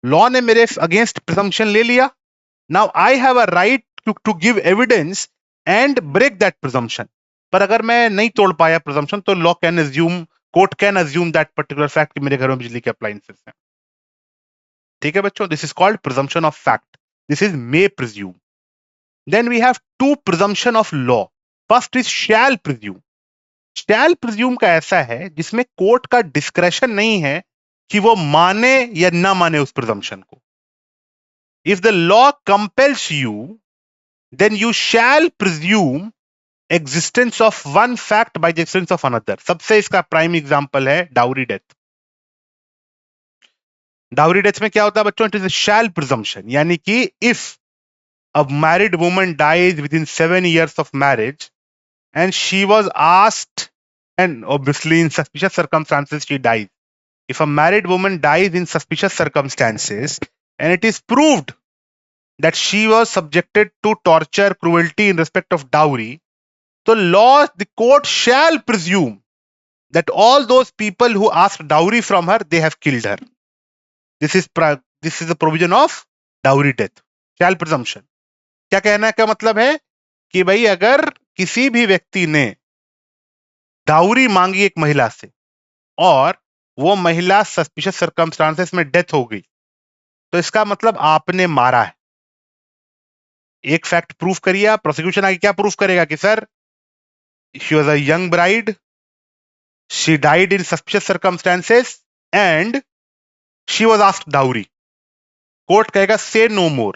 Law ने मेरे against presumption ले लिया. Now I have a right to give evidence and break that presumption. पर अगर मैं नहीं तोड़ पाया presumption तो law can assume, court can assume that particular fact कि मेरे घर में बिजली के appliances हैं. ठीक है बच्चों, this is called presumption of fact. This is may presume. Then we have two presumption of law. First is shall presume. Shall presume का ऐसा है जिसमें कोर्ट का डिस्क्रेशन नहीं है कि वो माने या ना माने उस presumption को. If the law compels you, then you shall presume existence of one fact by the existence of another. सबसे इसका प्राइम एग्जांपल है डाउरी डेथ. डाउरी डेथ में क्या होता है बच्चों? It is a shall presumption, यानी कि if a married woman dies within 7 years of marriage and she was asked, and obviously in suspicious circumstances she dies. If a married woman dies in suspicious circumstances and it is proved that she was subjected to torture, cruelty in respect of dowry, so law, the court shall presume that all those people who asked dowry from her, they have killed her. This is the provision of dowry death. Shall presumption. क्या कहना का मतलब है कि भाई अगर किसी भी व्यक्ति ने डाउरी मांगी एक महिला से और वो महिला सस्पिशियस सर्कमस्टांसेस में डेथ हो गई, तो इसका मतलब आपने मारा है. एक फैक्ट प्रूफ करिए आप. प्रोसिक्यूशन आगे क्या प्रूफ करेगा कि sir she was a young bride, she died in suspicious circumstances and she was asked dowry. Court कहेगा say no more.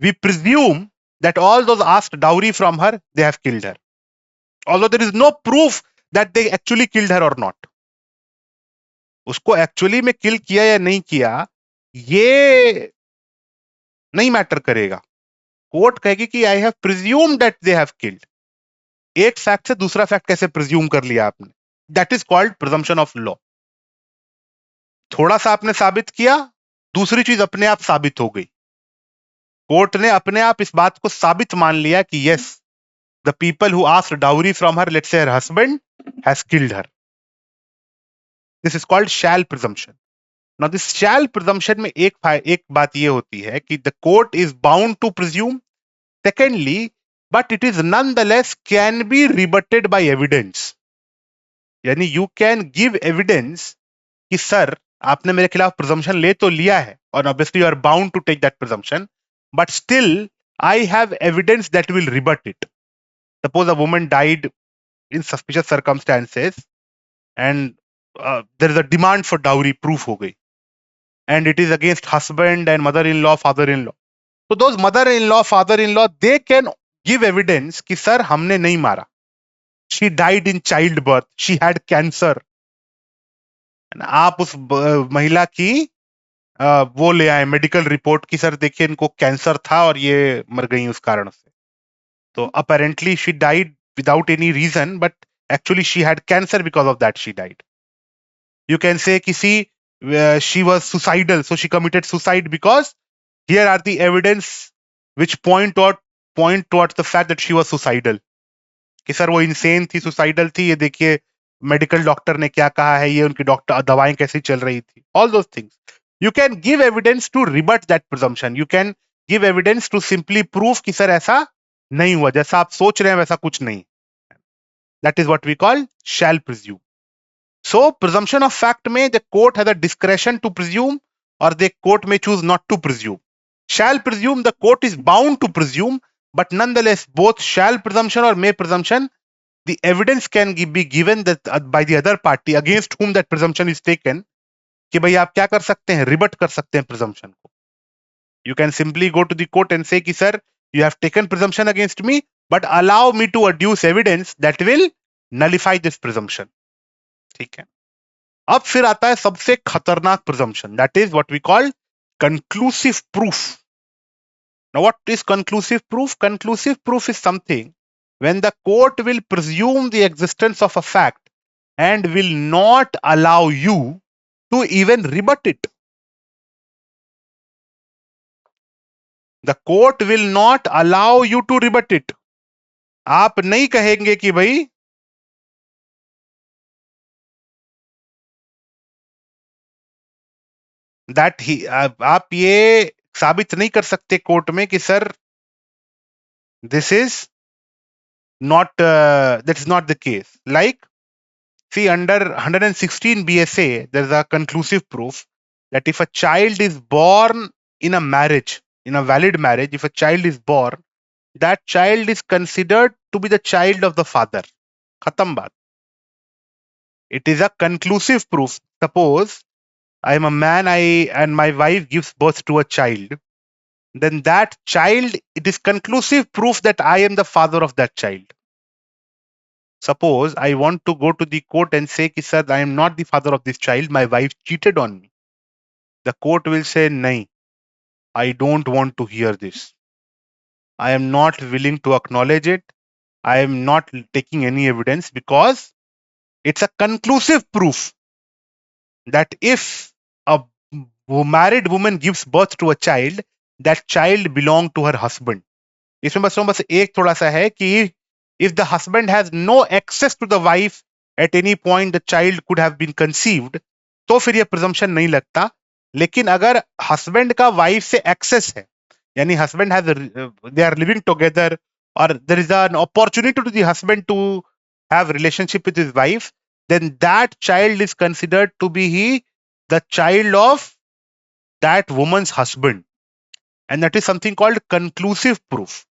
We presume that all those asked dowry from her, they have killed her. Although there is no proof that they actually killed her or not. उसको actually में किल किया या नहीं किया ये नहीं matter करेगा. कोर्ट कहेगी कि I have presume that they have killed. एक फैक्ट से दूसरा फैक्ट कैसे प्रिज्यूम कर लिया आपने? That is called presumption of law. थोड़ा सा आपने साबित किया, दूसरी चीज अपने आप साबित हो गई. कोर्ट ने अपने आप इस बात को साबित मान लिया कि yes, the people who asked dowry from her, let's say her husband, has killed her. This is called shall presumption. Now this shall presumption में एक बात ये होती है कि the court is bound to presume. Secondly, but it is nonetheless can be rebutted by evidence. यानी you can give evidence कि sir आपने मेरे खिलाफ presumption ले तो लिया है और obviously you are bound to take that presumption, but still I have evidence that will rebut it. Suppose a woman died in suspicious circumstances and there is a demand for dowry, proof हो गई, and it is against husband and mother-in-law, father-in-law. So those mother-in-law, father-in-law, they can give evidence कि sir हमने नहीं मारा. She died in childbirth. She had cancer. आप उस महिला की वो ले आए मेडिकल रिपोर्ट की सर देखिए इनको कैंसर था और ये मर गई उस कारण से. तो apparently she died without any reason, but actually she had cancer, because of that she died. You can say किसी she was suicidal, so she committed suicide because here are the evidence which point towards the fact that she was suicidal. कि sir वो insane थी, suicidal थी, ये देखिए medical doctor ने क्या कहा है, ये उनकी डॉक्टर दवाएं कैसी चल रही थी. All those things you can give evidence to rebut that presumption. You can give evidence to simply prove कि सर ऐसा नहीं हुआ, जैसा आप सोच रहे हैं वैसा कुछ नहीं. That is what we call shall presume. So presumption of fact में the court has a discretion to presume और the court may choose not to presume. Shall presume, the court is bound to presume, but nonetheless both shall presumption or may presumption, the evidence can be given that by the other party against whom that presumption is taken, कि भाई आप क्या कर सकते हैं, रिबट कर सकते हैं presumption को. You can simply go to the court and say कि sir you have taken presumption against me, but allow me to adduce evidence that will nullify this presumption. ठीक है. अब फिर आता है सबसे खतरनाक presumption, that is what we call conclusive proof. Now, what is conclusive proof? Conclusive proof is something when the court will presume the existence of a fact and will not allow you to even rebut it. The court will not allow you to rebut it. आप नहीं कहेंगे कि भाई that he आप ये साबित नहीं कर सकते कोर्ट में कि sir this is not that is not the case. Like see, under 116 BSA, there's a conclusive proof that if a child is born in a marriage, in a valid marriage, if a child is born, that child is considered to be the child of the father. Khatam baat. It is a conclusive proof. Suppose I am a man, and my wife gives birth to a child, then that child, it is conclusive proof that I am the father of that child. Suppose I want to go to the court and say, sir, I am not the father of this child, my wife cheated on me. The court will say, nahi, I don't want to hear this. I am not willing to acknowledge it. I am not taking any evidence because it's a conclusive proof that if a married woman gives birth to a child, that child belongs to her husband. इसमें बस एक थोड़ा सा है कि if the husband has no access to the wife at any point the child could have been conceived, तो फिर ये presumption नहीं लगता. लेकिन अगर husband का wife से access है, यानी husband has they are living together, or there is an opportunity to the husband to have relationship with his wife, then that child is considered to be the child of that woman's husband, and that is something called conclusive proof.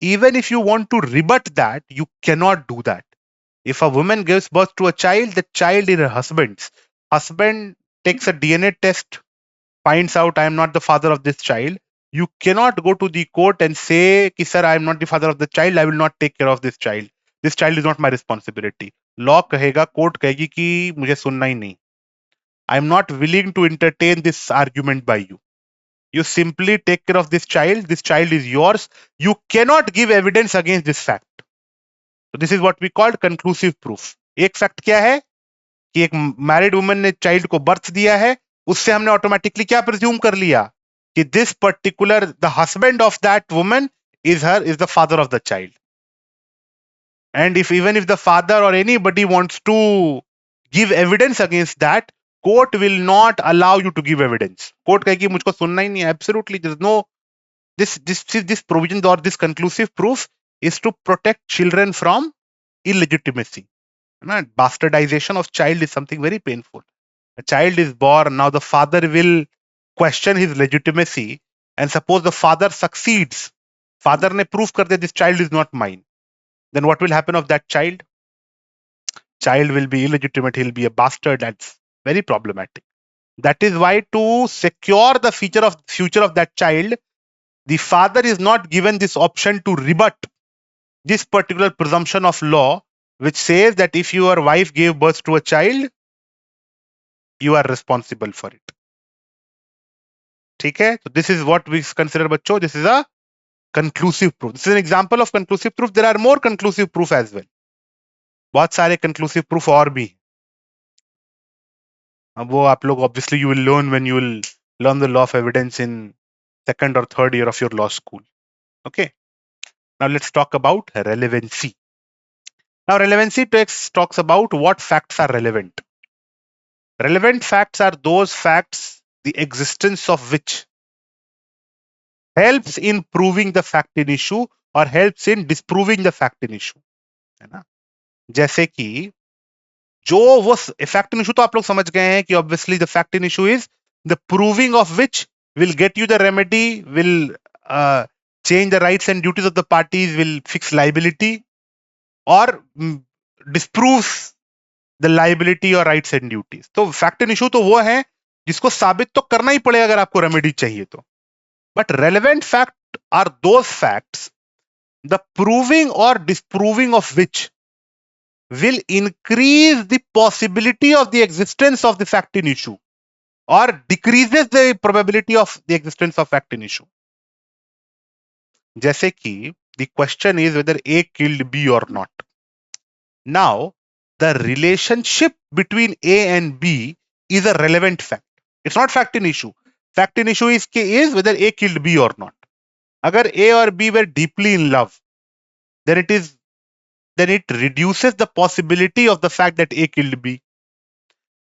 Even if you want to rebut that, you cannot do that. If a woman gives birth to a child, the child is her husband's. Husband takes a DNA test, finds out I am not the father of this child. You cannot go to the court and say, sir, I am not the father of the child, I will not take care of this child. This child is not my responsibility. Law कहेगा, court कहेगी कि मुझे सुनना ही नहीं. I am not willing to entertain this argument by you. You simply take care of this child. This child is yours. You cannot give evidence against this fact. So this is what we call conclusive proof. एक fact क्या है कि एक married woman ने child को birth दिया है, उससे हमने ऑटोमेटिकली क्या प्रिज्यूम कर लिया कि this particular the husband of that woman is the father of the child. And if even if the father or anybody wants to give evidence against that, court will not allow you to give evidence. Court कहेगी मुझको सुनना ही नहीं है. Absolutely, there's no this provision or this conclusive proof is to protect children from illegitimacy. Bastardization of child is something very painful. A child is born, now the father will question his legitimacy, and suppose the father succeeds, father ने proof कर दिया this child is not mine, then what will happen of that child? Child will be illegitimate, he'll be a bastard. That's very problematic. That is why, to secure the future of that child, the father is not given this option to rebut this particular presumption of law, which says that if your wife gave birth to a child, you are responsible for it. ठीक है? So this is what we consider, बच्चों, this is a conclusive proof. This is an example of conclusive proof. There are more conclusive proof as well. बहुत सारे conclusive proof और भी. अब वो आप लोग obviously you will learn when you will learn the law of evidence in second or third year of your law school. Okay. Now let's talk about relevancy. Now relevancy talks about what facts are relevant. Relevant facts are those facts the existence of which helps in proving the fact in issue or helps in disproving the fact in issue. है ना? जैसे कि जो वो fact in issue तो आप लोग समझ गए हैं कि obviously the fact in issue is the proving of which will get you the remedy, will change the rights and duties of the parties, will fix liability, or disproves the liability or rights and duties. तो fact in issue तो वो है जिसको साबित तो करना ही पड़ेगा अगर आपको रेमेडी चाहिए तो. But relevant fact are those facts the proving or disproving of which will increase the possibility of the existence of the fact in issue or decreases the probability of the existence of fact in issue. जैसे कि the question is whether A killed B or not. Now, the relationship between A and B is a relevant fact. It's not fact in issue. Fact in issue is whether A killed B or not. Agar A or B were deeply in love, then it reduces the possibility of the fact that A killed B.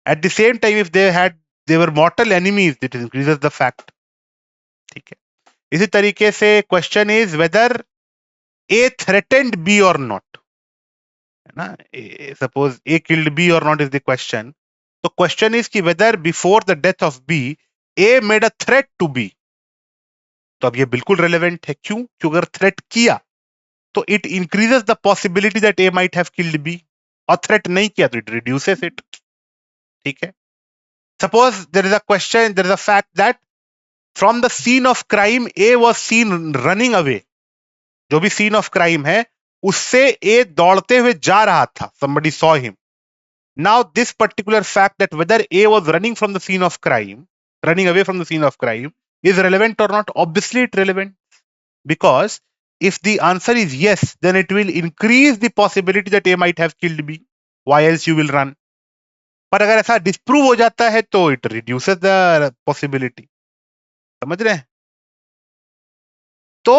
At the same time, if they had they were mortal enemies, it increases the fact. ठीक है, इसी तरीके से question is whether A threatened B और not, है ना, suppose A killed B और not is the question, तो क्वेश्चन इज कि whether before the death of B A made a threat to B, तो अब ये बिल्कुल रेलेवेंट है, क्यों? क्योंकि अगर थ्रेट किया तो it increases the possibility that A might have killed B, और थ्रेट नहीं किया तो इट रिड्यूसेस इट। ठीक है, suppose there is a question, there is a fact that from the scene of crime A was seen running away, जो भी scene of crime है उससे ए दौड़ते हुए जा रहा था, somebody saw him. Now this particular fact that whether A was running from the scene of crime, running away from the scene of crime, is relevant or not? Obviously it's relevant, because if the answer is yes, then it will increase the possibility that A might have killed B. Why else you will run? पर अगर ऐसा disprove हो जाता है तो it reduces the possibility. समझ रहे हैं? तो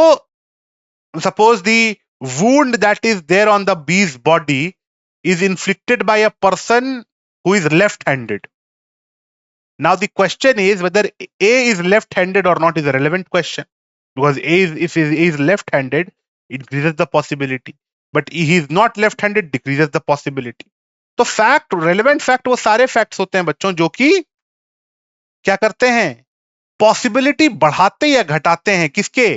suppose the wound that is there on the bee's body is inflicted by a person who is left-handed. Now the question is whether A is left-handed or not is a relevant question, because if he is left-handed, it increases the possibility, but he is not left-handed, decreases the possibility. तो fact, relevant fact वो सारे facts होते हैं बच्चों जो कि क्या करते हैं, पॉसिबिलिटी बढ़ाते या घटाते हैं, किसके?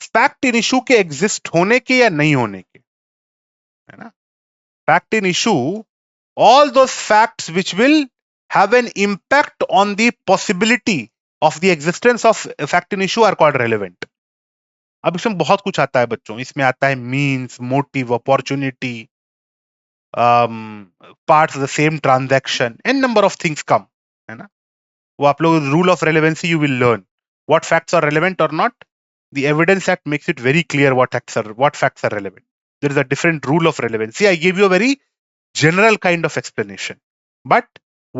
फैक्ट इन इशू के एग्जिस्ट होने के या नहीं होने के, है ना। Fact in issue, all those facts which will have an impact on the possibility of the existence of fact in issue are called relevant. अब इसमें बहुत कुछ आता है बच्चों, इसमें आता है means, motive, opportunity, parts of the same transaction, an number of things come, है ना। वो आप लोग rule of relevancy you will learn what facts are relevant or not. The Evidence Act makes it very clear what facts are relevant. There is a different rule of relevancy. I gave you a very general kind of explanation. But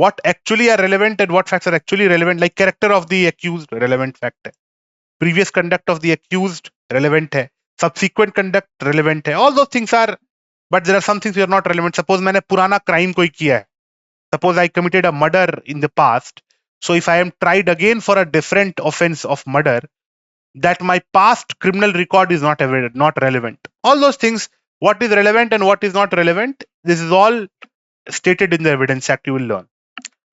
what actually are relevant and what facts are actually relevant, like character of the accused, relevant fact hai. Previous conduct of the accused, relevant hai. Subsequent conduct, relevant hai. All those things are, but there are some things which are not relevant. Suppose मैंने पुराना crime कोई किया है. Suppose I committed a murder in the past. So if I am tried again for a different offense of murder, that my past criminal record is not relevant. All those things, what is relevant and what is not relevant, this is all stated in the Evidence Act, you will learn.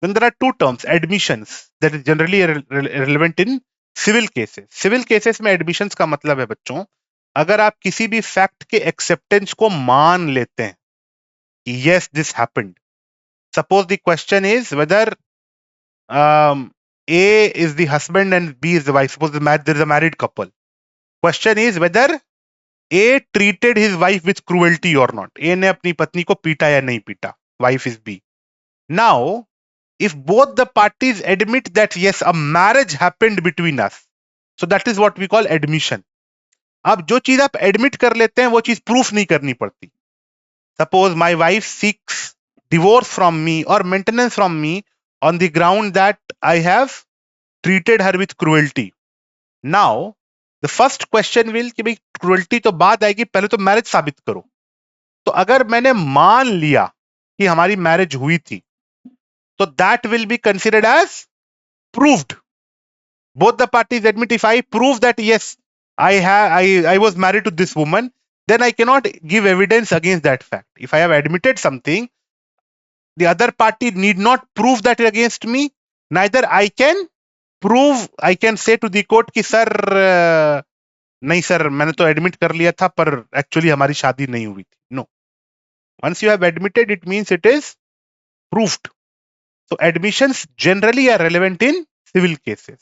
Then there are two terms, admissions, that is generally relevant in civil cases. Civil cases में admissions का मतलब है बच्चों, अगर आप किसी भी fact के acceptance को मान लेते हैं, yes this happened. Suppose the question is whether A is the husband and B is the wife. Suppose there is a married couple. Question is whether A treated his wife with cruelty or not. A ने अपनी पत्नी को पीटा या नहीं पीटा. Wife is B. Now, if both the parties admit that yes, a marriage happened between us, so that is what we call admission. अब जो चीज आप admit कर लेते हैं वो चीज proof नहीं करनी पड़ती. Suppose my wife seeks divorce from me or maintenance from me on the ground that I have treated her with cruelty. Now, the first question will कि भाई cruelty तो बाद आएगी, पहले तो marriage साबित करो. तो अगर मैंने मान लिया कि हमारी marriage हुई थी, तो that will be considered as proved. Both the parties admit, if I prove that yes, I was married to this woman, then I cannot give evidence against that fact. If I have admitted something, the other party need not prove that against me. Neither I can prove, I can say to the court कि sir नहीं sir मैंने तो admit कर लिया था पर actually हमारी शादी नहीं हुई थी. No, once you have admitted, it means it is proved. So admissions generally are relevant in civil cases.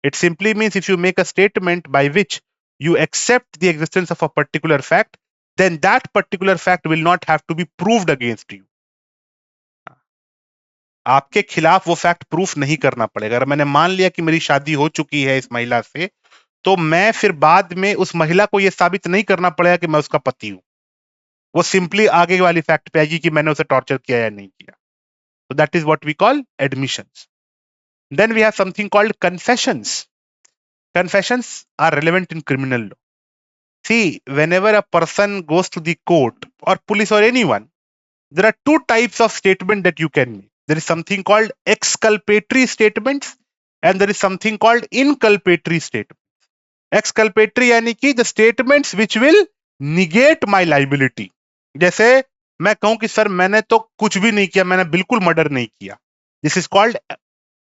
It simply means if you make a statement by which you accept the existence of a particular fact, then that particular fact will not have to be proved against you. आपके खिलाफ वो fact proof नहीं करना पड़ेगा. अगर मैंने मान लिया कि मेरी शादी हो चुकी है इस महिला से, तो मैं फिर बाद में उस महिला को यह साबित नहीं करना पड़ेगा कि मैं उसका पति हूं. वो सिंपली आगे वाली फैक्ट पे आएगी कि मैंने उसे टॉर्चर किया या नहीं किया. So that is what we call admissions. Then we have something called confessions. Confessions are relevant in criminal law. See, whenever a person goes to the court or police or anyone, there are two types of statement that you can make. There is something called exculpatory statements and there is something called inculpatory statements. Exculpatory यानी कि the statements which will negate my liability. जैसे मैं कहूं कि sir मैंने तो कुछ भी नहीं किया, मैंने बिल्कुल मर्डर नहीं किया. This is called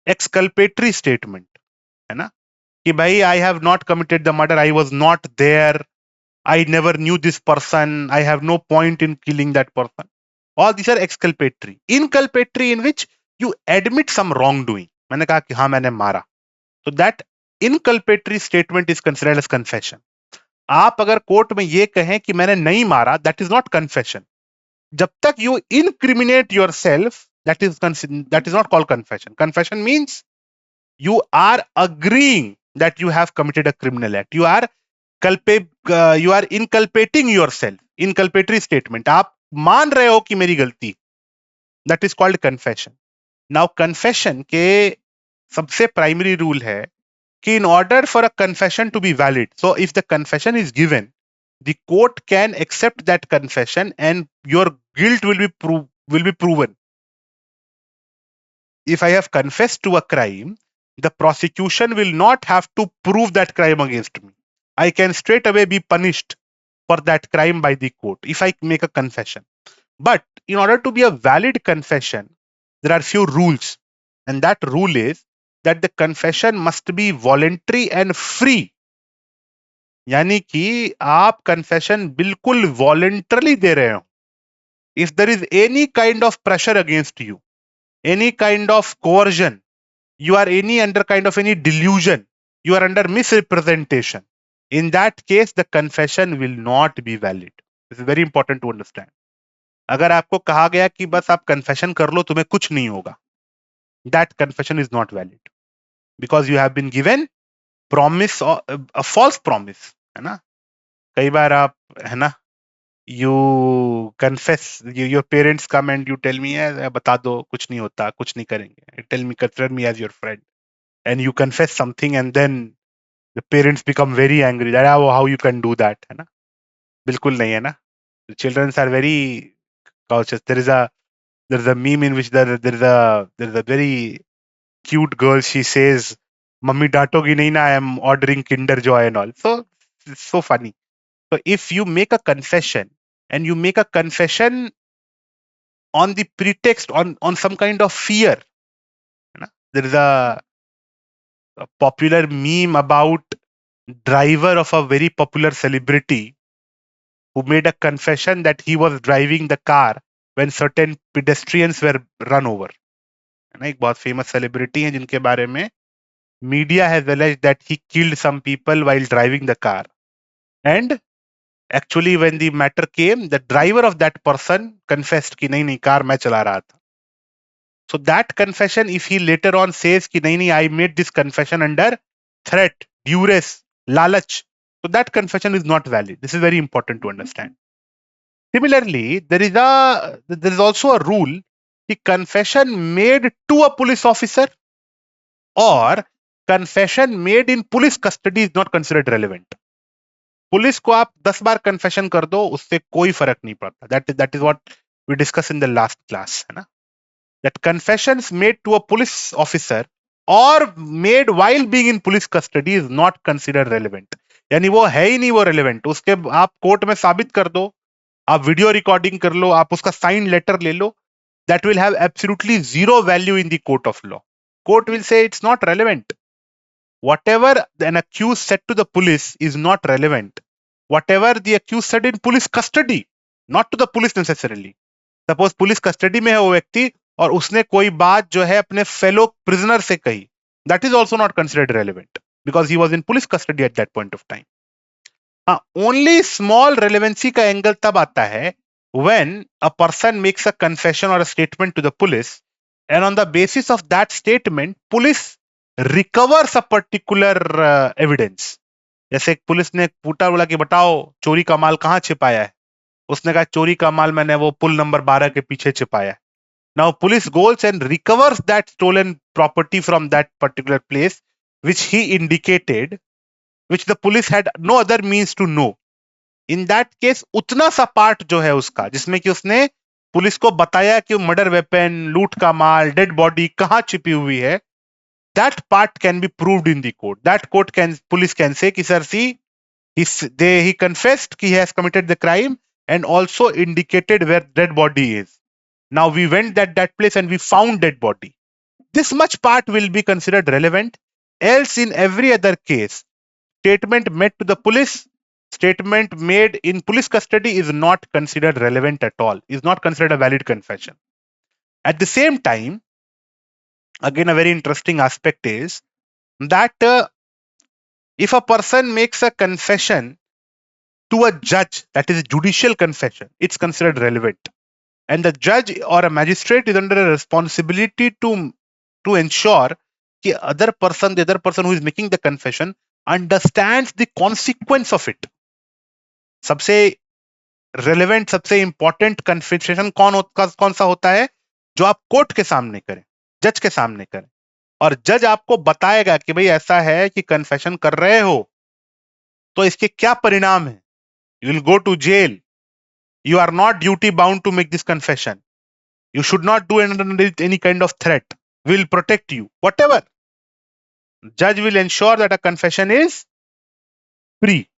exculpatory statement, है ना, कि भाई I have not committed the murder, I was not there, I never knew this person, I have no point in killing that person. All these are exculpatory. Inculpatory in which you admit some wrongdoing. मैंने कहा कि हाँ मैंने मारा. So that inculpatory statement is considered as confession. आप अगर court में ये कहें कि मैंने नहीं मारा, that is not confession. जब तक you incriminate yourself, that is not called confession. Confession means you are agreeing that you have committed a criminal act. You are inculpating yourself. Inculpatory statement. आप मान रहे हो कि मेरी गलती. That is called confession. Now confession के सबसे primary rule है कि in order for a confession to be valid, so if the confession is given, the court can accept that confession and your guilt will be proven. If I have confessed to a crime, the prosecution will not have to prove that crime against me. I can straight away be punished for that crime by the court if I make a confession. But in order to be a valid confession, there are few rules. And that rule is that the confession must be voluntary and free. यानी कि आप confession बिल्कुल voluntarily दे रहे हो. If there is any kind of pressure against you, any kind of coercion, you are under kind of any delusion, you are under misrepresentation, in that case the confession will not be valid. This is very important to understand. अगर आपको कहा गया कि बस आप confession कर लो तुम्हें कुछ नहीं होगा, that confession is not valid because you have been given promise or a false promise, है ना. कई बार आप, है ना, you confess, your parents come and you tell me बता दो कुछ नहीं होता, कुछ नहीं करेंगे, tell me, consider me as your friend, and you confess something and then the parents become very angry that how you can do that, है ना. बिल्कुल नहीं है ना. The children are very cautious. There is a meme in which there is a very cute girl. She says, "Mummy डांटोगी नहीं ना? I am ordering Kinder Joy and all." So it's so funny. So if you make a confession and you make a confession on the pretext on some kind of fear, है ना? There is a popular meme about driver of a very popular celebrity who made a confession that he was driving the car when certain pedestrians were run over. है ना, एक बहुत famous celebrity है जिनके बारे में media has alleged that he killed some people while driving the car. And actually when the matter came, the driver of that person confessed कि नहीं कार मैं चला रहा था. So that confession, if he later on says कि नहीं I made this confession under threat, duress, lalach, so that confession is not valid. This is very important to understand. Similarly, there is also a rule, the confession made to a police officer or confession made in police custody is not considered relevant. Police को आप 10 बार confession कर दो, उससे कोई फर्क नहीं पड़ता. That is what we discussed in the last class, है ना. That confessions made to a police officer or made while being in police custody is not considered relevant. यानी वो है ही नहीं वो relevant. उसके आप कोर्ट में साबित कर दो, आप वीडियो रिकॉर्डिंग कर लो, आप उसका साइन लेटर ले लो, that will have absolutely zero value in the court of law. Court will say it's not relevant. Whatever an accused said to the police is not relevant. Whatever the accused said in police custody, not to the police necessarily. Suppose police custody में है वो व्यक्ति और उसने कोई बात जो है अपने fellow prisoner से कही, that is also not considered relevant because he was in police custody at that point of time. Only small relevancy का एंगल तब आता है when a person makes a confession or a statement to the police and on the basis of that statement police recovers a particular evidence. जैसे एक police ने पूछा बोला कि बताओ चोरी का माल कहाँ छिपाया है, उसने कहा चोरी का माल मैंने वो पुल नंबर 12 के पीछे छिपाया है. Now police goes and recovers that stolen property from that particular place which he indicated, which the police had no other means to know. In that case उतना सा पार्ट जो है उसका जिसमें कि उसने पुलिस को बताया कि मर्डर वेपन, लूट का माल, डेड बॉडी कहां छिपी हुई है, that part can be proved in the court. That police can say कि sir, see, he confessed he has committed the crime and also indicated where dead body is. Now we went that place and we found dead body. This much part will be considered relevant. Else in every other case, statement made to the police, statement made in police custody is not considered relevant at all, is not considered a valid confession. At the same time, again, a very interesting aspect is that if a person makes a confession to a judge, that is a judicial confession, it's considered relevant. And the judge or a magistrate is under a responsibility to ensure the other person who is making the confession understands the consequence of it. सबसे relevant, सबसे important confession कौन सा होता है? जो आप court के सामने करें, जज के सामने करें, और जज आपको बताएगा कि भाई ऐसा है कि कन्फेशन कर रहे हो तो इसके क्या परिणाम है. You will go to jail. You are not duty bound to make this confession. You should not do any kind of threat. We will protect you. Whatever. Judge will ensure that a confession is free.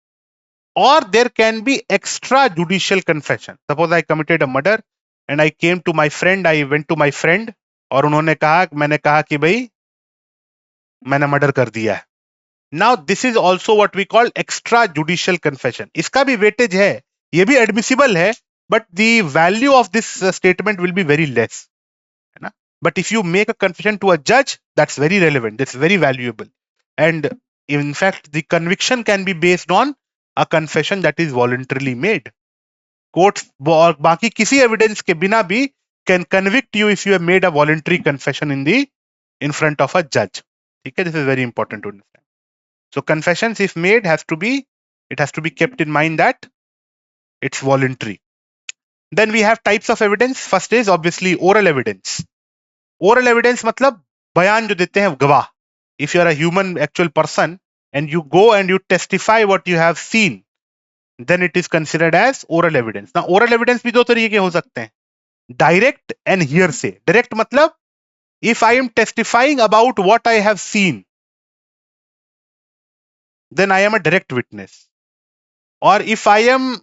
Or there can be extrajudicial confession. Suppose I committed a murder and I came to my friend, I went to my friend और मैंने कहा कि भाई मैंने murder कर दिया है. Now this is also what we call extrajudicial confession. इसका भी वेटेज है, ये भी admissible है, but the value of this statement will be very less. है ना? But if you make a confession to a judge, that's very relevant, that's very valuable. And in fact, the conviction can be based on a confession that is voluntarily made. Courts और बाकी किसी evidence के बिना भी can convict you if you have made a voluntary confession in front of a judge. ठीक है? This is very important to understand. So confessions, if made, it has to be kept in mind that it's voluntary. Then we have types of evidence. First is obviously oral evidence. Oral evidence मतलब बयान जो देते हैं गवाह. If you are a human actual person and you go and you testify what you have seen, then it is considered as oral evidence. Now oral evidence भी दो तरीके के हो सकते हैं. Direct and hearsay. Direct मतलब if I am testifying about what I have seen, then I am a direct witness. Or if I am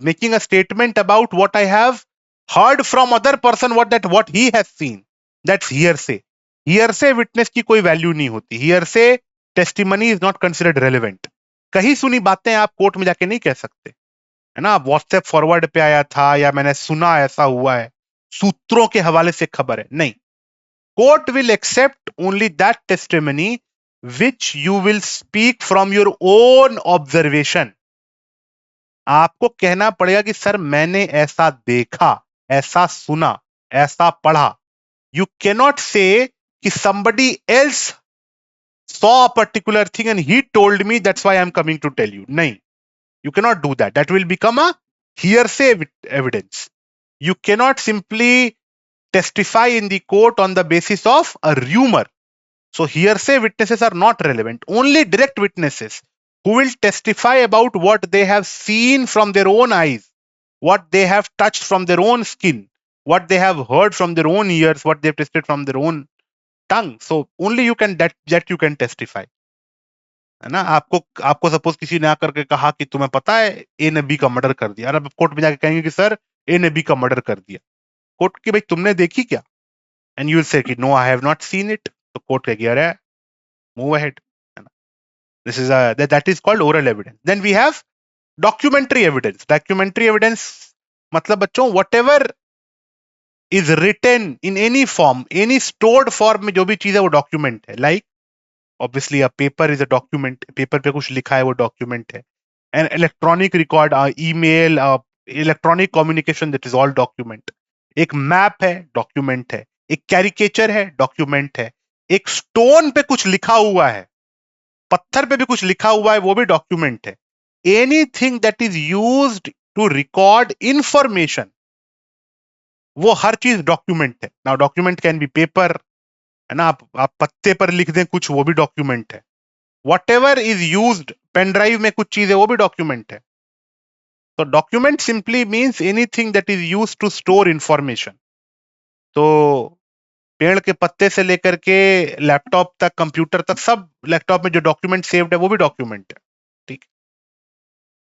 making a statement about what I have heard from other person, what he has seen, that's hearsay. Hearsay witness की कोई value नहीं होती. Hearsay testimony is not considered relevant. कहीं सुनी बातें आप court में जाके नहीं कह सकते, है ना? व्हाट्सएप फॉरवर्ड पे आया था या मैंने सुना ऐसा हुआ है, सूत्रों के हवाले से खबर है, नहीं. Court will accept only that testimony which you will speak from your own observation. आपको कहना पड़ेगा कि सर मैंने ऐसा देखा, ऐसा सुना, ऐसा पढ़ा. You cannot say कि somebody else saw a particular thing and he told me, that's why I'm coming to tell you. नहीं, you cannot do that. That will become a hearsay evidence. You cannot simply testify in the court on the basis of a rumor. So hearsay witnesses are not relevant. Only direct witnesses who will testify about what they have seen from their own eyes, what they have touched from their own skin, what they have heard from their own ears, what they have tasted from their own tongue. So only you can that you can testify. है ना? आपको suppose किसी ने आकर के कहा कि तुम्हें पता है ए ने बी का मर्डर कर दिया, और अब कोर्ट में जाके कहेंगे कि सर ए ने बी का मर्डर कर दिया. कोर्ट की भाई तुमने देखी क्या? एंड यू विल से कि no I have not seen it. तो कोर्ट कहेगी अरे move ahead. This is that is called oral evidence. Then we have documentary evidence. Documentary evidence मतलब बच्चों whatever is written in any form, any stored form में जो भी चीज है वो document है. Like obviously a paper is a document. Paper पे कुछ लिखा है वो document है. An electronic record, email, electronic communication, that is all document. एक map है document है. एक caricature है document है. एक stone पे कुछ लिखा हुआ है, पत्थर पे भी कुछ लिखा हुआ है, वो भी डॉक्यूमेंट है. Anything that is used to record information, वो हर चीज डॉक्यूमेंट है. Now document can be paper, है ना? आप पत्ते पर लिख दें कुछ, वो भी डॉक्यूमेंट है. Whatever is used, pen drive में कुछ चीज है वो भी डॉक्यूमेंट है. तो document simply means anything that is use to store information. तो पेड़ के पत्ते से लेकर के लैपटॉप तक, कंप्यूटर तक, सब लैपटॉप में जो डॉक्यूमेंट सेव्ड है वो भी डॉक्यूमेंट है। ठीक।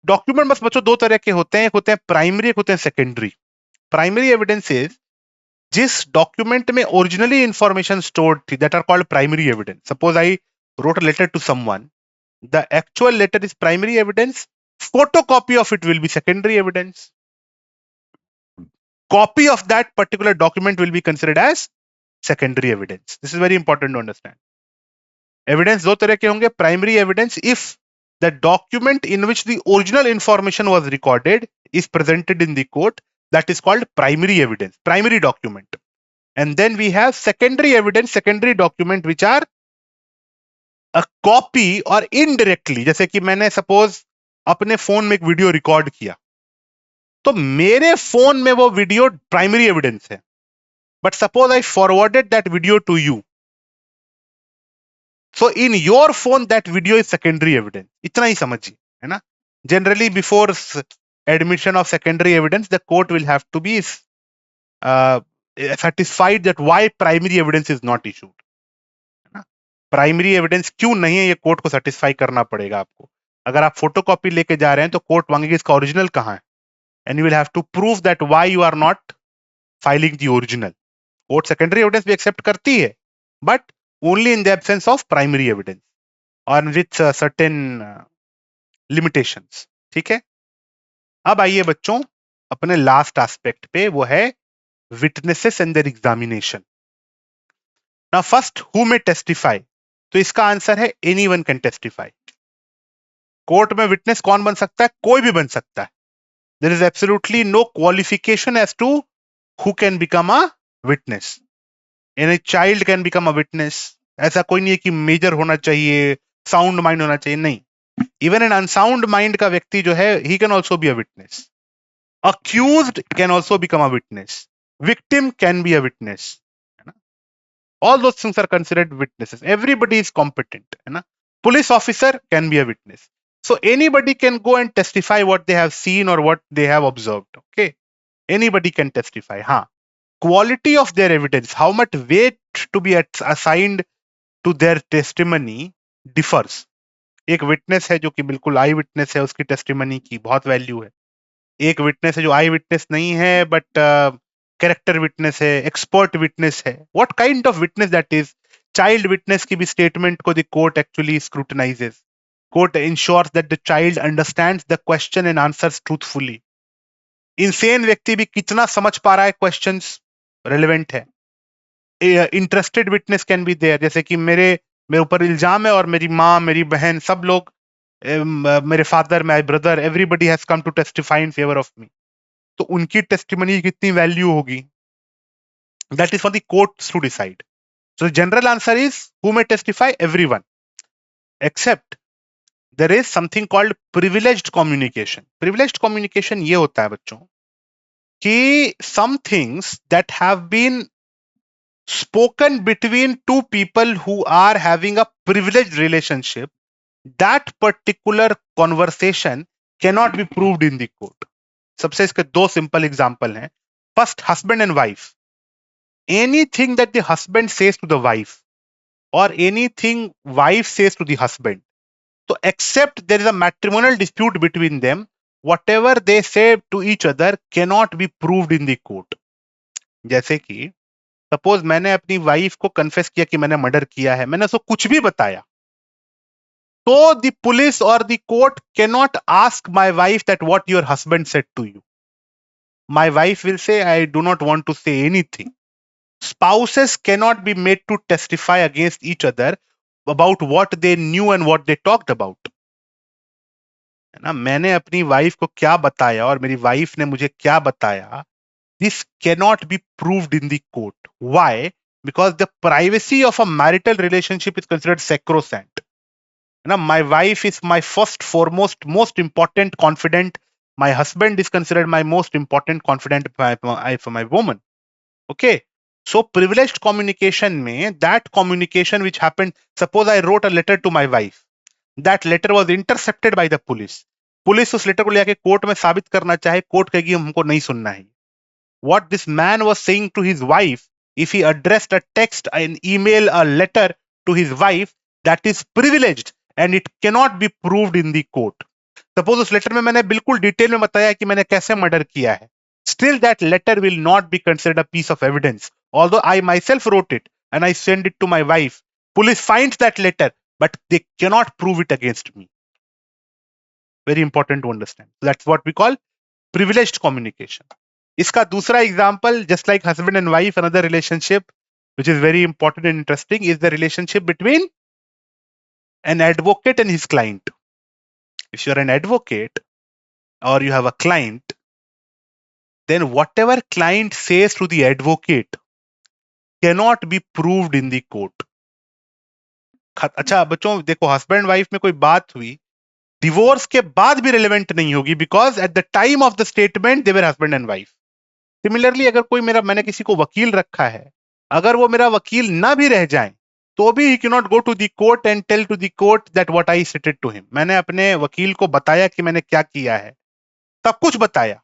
डॉक्यूमेंट बस बच्चों दो तरह के होते हैं, एक होते हैं प्राइमरी, एक होते हैं सेकेंडरी। प्राइमरी एविडेंस इज जिस डॉक्यूमेंट में ओरिजिनली इंफॉर्मेशन स्टोर्ड थी, that are called primary evidence. Suppose I wrote a letter to someone, the actual letter is primary evidence, photocopy of it will be secondary evidence, copy of that particular document will be considered as secondary evidence. This is very important to understand. Evidence दो तरह के होंगे, primary evidence if the document in which the original information was recorded is presented in the court, that is called primary evidence, primary document. And then we have secondary evidence, secondary document which are a copy or indirectly, जैसे कि मैंने suppose अपने phone में एक video record किया, तो मेरे phone में वो वीडियो प्राइमरी एविडेंस है, but suppose I forwarded that video to you, so in your phone that video is secondary evidence. इतना ही समझिए, है ना। Generally before admission of secondary evidence, the court will have to be satisfied that why primary evidence is not issued. Primary evidence क्यों नहीं है, ये court को सेटिस्फाई करना पड़ेगा आपको। अगर आप फोटोकॉपी लेके जा रहे हैं तो कोर्ट मांगेगी इसका ओरिजिनल कहां है, and you will have to prove that why you are not filing the original. Court secondary evidence भी एक्सेप्ट करती है, but only in the absence of primary evidence और विथ सर्टेन लिमिटेशंस। ठीक है। अब आइए बच्चों अपने लास्ट एस्पेक्ट पे, वो है witnesses and their examination. Now first, who may testify, तो इसका आंसर है एनीवन कैन टेस्टिफाई। कोर्ट में विटनेस कौन बन सकता है? कोई भी बन सकता है। There is absolutely no qualification as to who can become a witness. Any child can become a witness. ऐसा कोई नहीं है कि मेजर होना चाहिए, साउंड माइंड होना चाहिए, नहीं। इवन एन अनसाउंड माइंड का व्यक्ति जो है, he can also be a witness. Accused can also become a witness. Victim can be a witness. All those things are considered witnesses. Everybody is competent, है ना। Police officer can be a witness. So anybody can go and testify what they have seen or what they have observed. Okay, anybody can testify. हाँ, quality of their evidence, how much weight to be assigned to their testimony differs. एक witness है जो कि बिल्कुल आई witness है, उसकी testimony की बहुत वैल्यू है। एक विटनेस है जो आई विटनेस नहीं है बट कैरेक्टर विटनेस है, एक्सपर्ट विटनेस है। What kind of witness that is? Child witness की भी स्टेटमेंट को the court actually scrutinises. Court ensures that the child understands the question and answers truthfully. Insane व्यक्ति भी कितना समझ पा रहा है क्वेश्चंस, रेलेवेंट है। Interested witness can be there, जैसे कि मेरे ऊपर इल्जाम है और मेरी माँ, मेरी बहन, सब लोग, मेरे father, my brother, everybody has come to testify in favour of me, तो उनकी टेस्टिमनी कितनी वैल्यू होगी, that is for the courts to decide. So general answer is who may testify? Everyone, except there is something called privileged communication. Privileged communication ये होता है बच्चों कि some things that have been spoken between two people who are having a privileged relationship, that particular conversation cannot be proved in the court. सबसे इसके दो simple example हैं। First, husband and wife. Anything that the husband says to the wife और anything wife says to the husband, तो except there is a matrimonial dispute between them, whatever they say to each other cannot be proved in the court. जैसे कि suppose मैंने अपनी wife को confess किया कि मैंने मर्डर किया है, मैंने उसको कुछ भी बताया, तो द पुलिस और the court can not ask my wife that what your husband said to you. My wife will say I do not want to say anything. Spouses can not be made to testify against each other about what they knew and what they talked about, है ना। मैंने अपनी wife को क्या बताया और मेरी wife ने मुझे क्या बताया, this cannot be proved in the court. Why? Because the privacy of a marital relationship is considered sacrosanct. Now, my wife is my first, foremost, most important confidant. My husband is considered my most important confidant for my woman. Okay. So, privileged communication mein, that communication which happened, suppose I wrote a letter to my wife. That letter was intercepted by the police. Police उस letter को लेके court में साबित करना चाहे, court कहेगी हमको नहीं सुनना है. What this man was saying to his wife, if he addressed a text, an email, a letter to his wife, that is privileged and it cannot be proved in the court. Suppose उस letter में मैंने बिल्कुल detail में बताया कि मैंने कैसे murder किया है. Still that letter will not be considered a piece of evidence. Although I myself wrote it and I send it to my wife, police finds that letter, but they cannot prove it against me. Very important to understand. So that's what we call privileged communication. इसका दूसरा example, just like husband and wife, another relationship which is very important and interesting is the relationship between an advocate and his client. If you're an advocate or you have a client, then whatever client says to the advocate cannot be proved in the court. अच्छा बच्चों देखो, husband wife में कोई बात हुई, divorce के बाद भी रिलेवेंट नहीं होगी, because at the time of the statement they were husband and wife. Similarly अगर कोई मैंने किसी को वकील रखा है, अगर वो मेरा वकील ना भी रह जाए तो भी ही can not go to the court and tell to the court that what I stated to him. मैंने अपने वकील को बताया कि मैंने क्या किया है, सब कुछ बताया,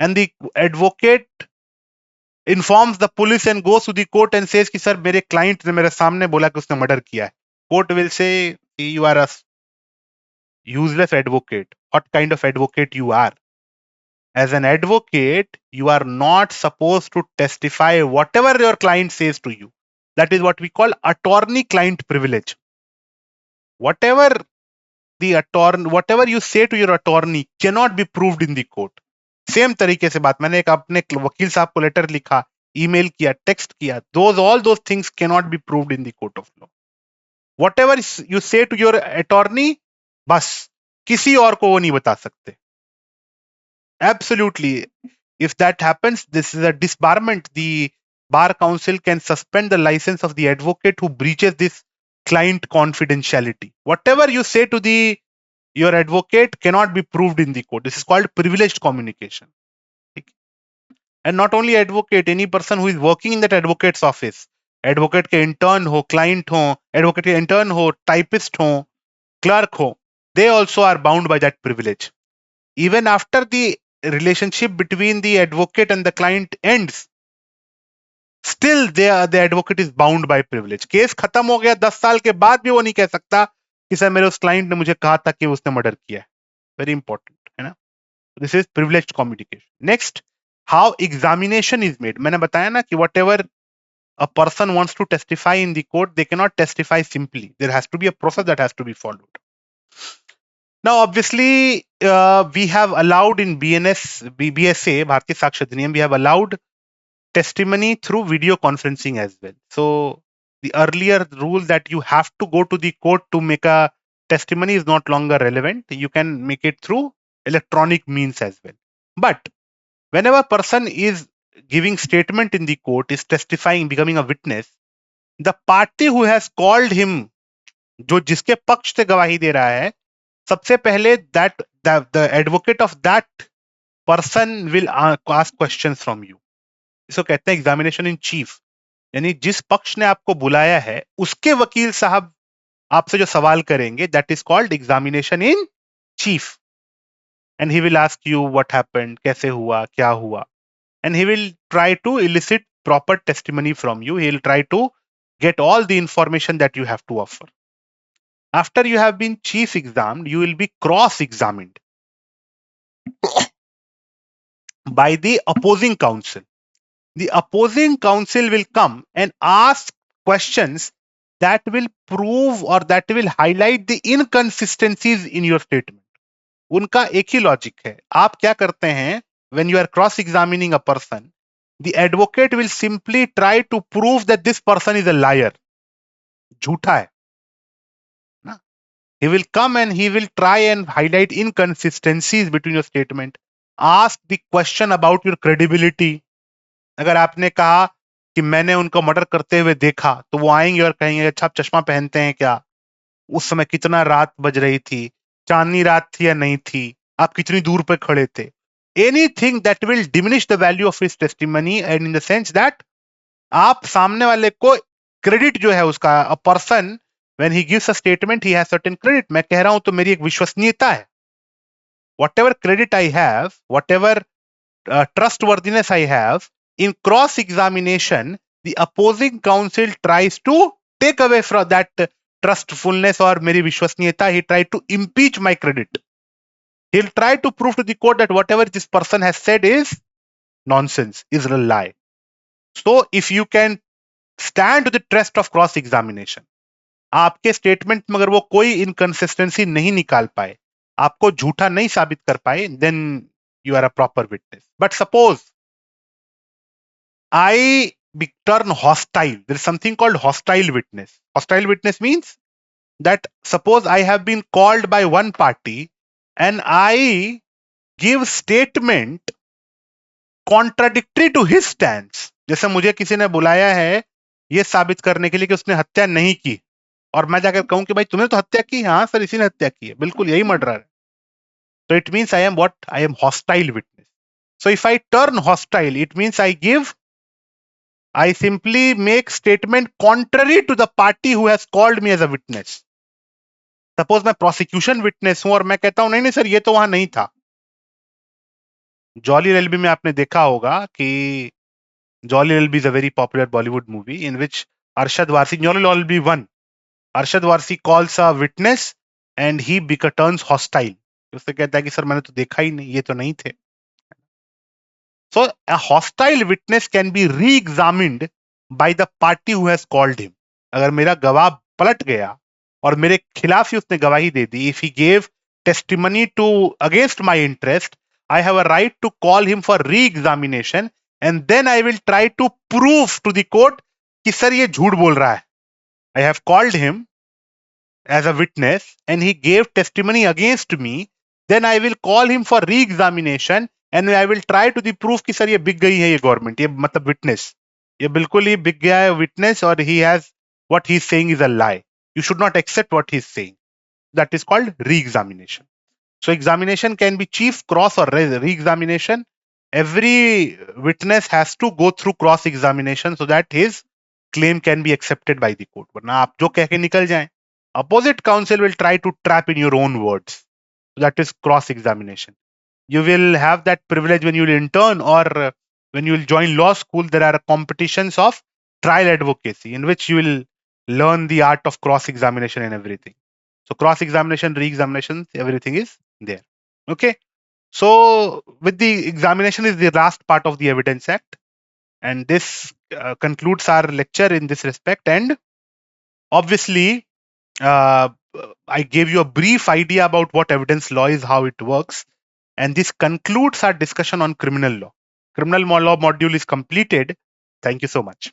and the advocate informs the police and goes to the court and says कि सर मेरे क्लाइंट ने मेरे सामने बोला कि उसने मर्डर किया है. Court will say you are a useless advocate. What kind of advocate you are? As an advocate, you are not supposed to testify whatever your client says to you. That is what we call attorney-client privilege. Whatever you say to your attorney cannot be proved in the court. Same तरीके से बात, मैंने एक अपने वकील साहब को letter लिखा, ईमेल किया, टेक्स्ट किया, all those things cannot be proved in the court of law. Whatever you say to your attorney, बस किसी और को वो नहीं बता सकते. Absolutely. If that happens, this is a disbarment. The Bar Council can suspend the license of the advocate who breaches this client confidentiality. Whatever you say to your advocate cannot be proved in the court. This is called privileged communication. And not only advocate, any person who is working in that advocate's office, advocate के intern हो, client हो, advocate के intern हो, typist हो, clerk हो, they also are bound by that privilege. Even after the relationship between the advocate and the client ends, still the advocate is bound by privilege. Case खत्म हो गया, 10 साल के बाद भी वो नहीं कह सकता कि सर मेरे उस क्लाइंट ने मुझे कहा था कि उसने मर्डर किया है. वेरी इंपॉर्टेंट है ना. This is privileged communication. Next, how examination is made. मैंने बताया ना कि what ever a person wants to testify in the court, they cannot testify simply. There has to be a process that has to be followed. Now, obviously, we have allowed in BSA, Bharatiya Sakshya Adhiniyam, we have allowed testimony through video conferencing as well. So, the earlier rule that you have to go to the court to make a testimony is not longer relevant. You can make it through electronic means as well. But whenever a person is giving statement in the court, is testifying, becoming a witness, the party who has called him, जो जिसके पक्ष से गवाही दे रहा है, सबसे पहले that the advocate of that person will ask questions from you. इसको कहते हैं एग्जामिनेशन इन चीफ. यानी जिस पक्ष ने आपको बुलाया है उसके वकील साहब आपसे जो सवाल करेंगे, that is called examination in chief. And he will ask you what happened, कैसे हुआ, क्या हुआ, and he will try to elicit proper testimony from you. He will try to get all the information that you have to offer. After you have been chief examined, you will be cross-examined by the opposing counsel. The opposing counsel will come and ask questions that will prove or that will highlight the inconsistencies in your statement. उनका एक ही logic है. आप क्या करते हैं, when you are cross-examining a person, the advocate will simply try to prove that this person is a liar. झूठा है. He will come and he will try and highlight inconsistencies between your statement. Ask the question about your credibility. अगर आपने कहा कि मैंने उनको murder करते हुए देखा, तो वो आएंगे और कहेंगे अच्छा आप चश्मा पहनते हैं क्या, उस समय कितना रात बज रही थी, चांदनी रात थी या नहीं थी, आप कितनी दूर पे खड़े थे. Anything that will diminish the value of his testimony, and in the sense that आप सामने वाले को क्रेडिट जो है उसका, a person when he gives a statement he has certain credit. मैं कह रहा हूं तो मेरी एक विश्वसनीयता है. whatever credit I have, whatever trustworthiness I have, in cross examination, the opposing counsel tries to take away from that trustfulness or meri vishwasniyata. He tried to impeach my credit. He'll try to prove to the court that whatever this person has said is nonsense, is a lie. So if you can stand to the test of cross examination, आपके statement में अगर वो कोई inconsistency नहीं निकाल पाए, आपको झूठा नहीं साबित कर पाए, then you are a proper witness. But suppose I turn hostile. There is something called hostile witness. Hostile witness means that suppose I have been called by one party and I give statement contradictory to his stance. जैसे मुझे किसी ने बुलाया है ये साबित करने के लिए कि उसने हत्या नहीं की, और मैं जाकर कहूं कि भाई तुमने तो हत्या की, हाँ सर इसी ने हत्या की है, बिल्कुल यही मर्डर है. So it means I am what? I am hostile witness. So if I turn hostile, it means I simply make statement contrary to the party who has called me as a witness. Suppose मैं prosecution witness हूं और मैं कहता हूं नहीं नहीं sir ये तो वहां नहीं था. जॉली रेलबी में आपने देखा होगा कि jolly रेलबी is a very popular Bollywood movie in which Arshad Warsi, Jolly Reelby 1, Arshad Warsi calls a witness and he turns hostile. उससे कहता है कि सर मैंने तो देखा ही नहीं, ये तो नहीं थे. So a hostile witness can be re-examined by the party who has called him. अगर मेरा गवाह पलट गया और मेरे खिलाफ ही उसने गवाही दे दी, if he gave testimony to against my interest, I have a right to call him for re-examination and then I will try to prove to the court कि सर ये झूठ बोल रहा है. I have called him as a witness and he gave testimony against me, then I will call him for re-examination and I will try to the proof कि sir ये बिक गई है ये गवर्नमेंट, ये मतलब विटनेस ये बिल्कुल ही बिक गया है विटनेस और he has what he is saying is a lie. You should not accept what he is saying. That is called re-examination. So examination can be chief, cross or re-examination. Every witness has to go through cross examination so that his claim can be accepted by the court. वरना आप जो कह के निकल जाएं, opposite counsel will try to trap in your own words. So that is cross examination. You will have that privilege when you will intern or when you will join law school. There are competitions of trial advocacy in which you will learn the art of cross examination and everything. So cross examination, re-examination, everything is there. Okay. So with the examination is the last part of the Evidence Act, and this concludes our lecture in this respect. And obviously I gave you a brief idea about what evidence law is, how it works, and this concludes our discussion on criminal law. Criminal law module is completed. Thank you so much.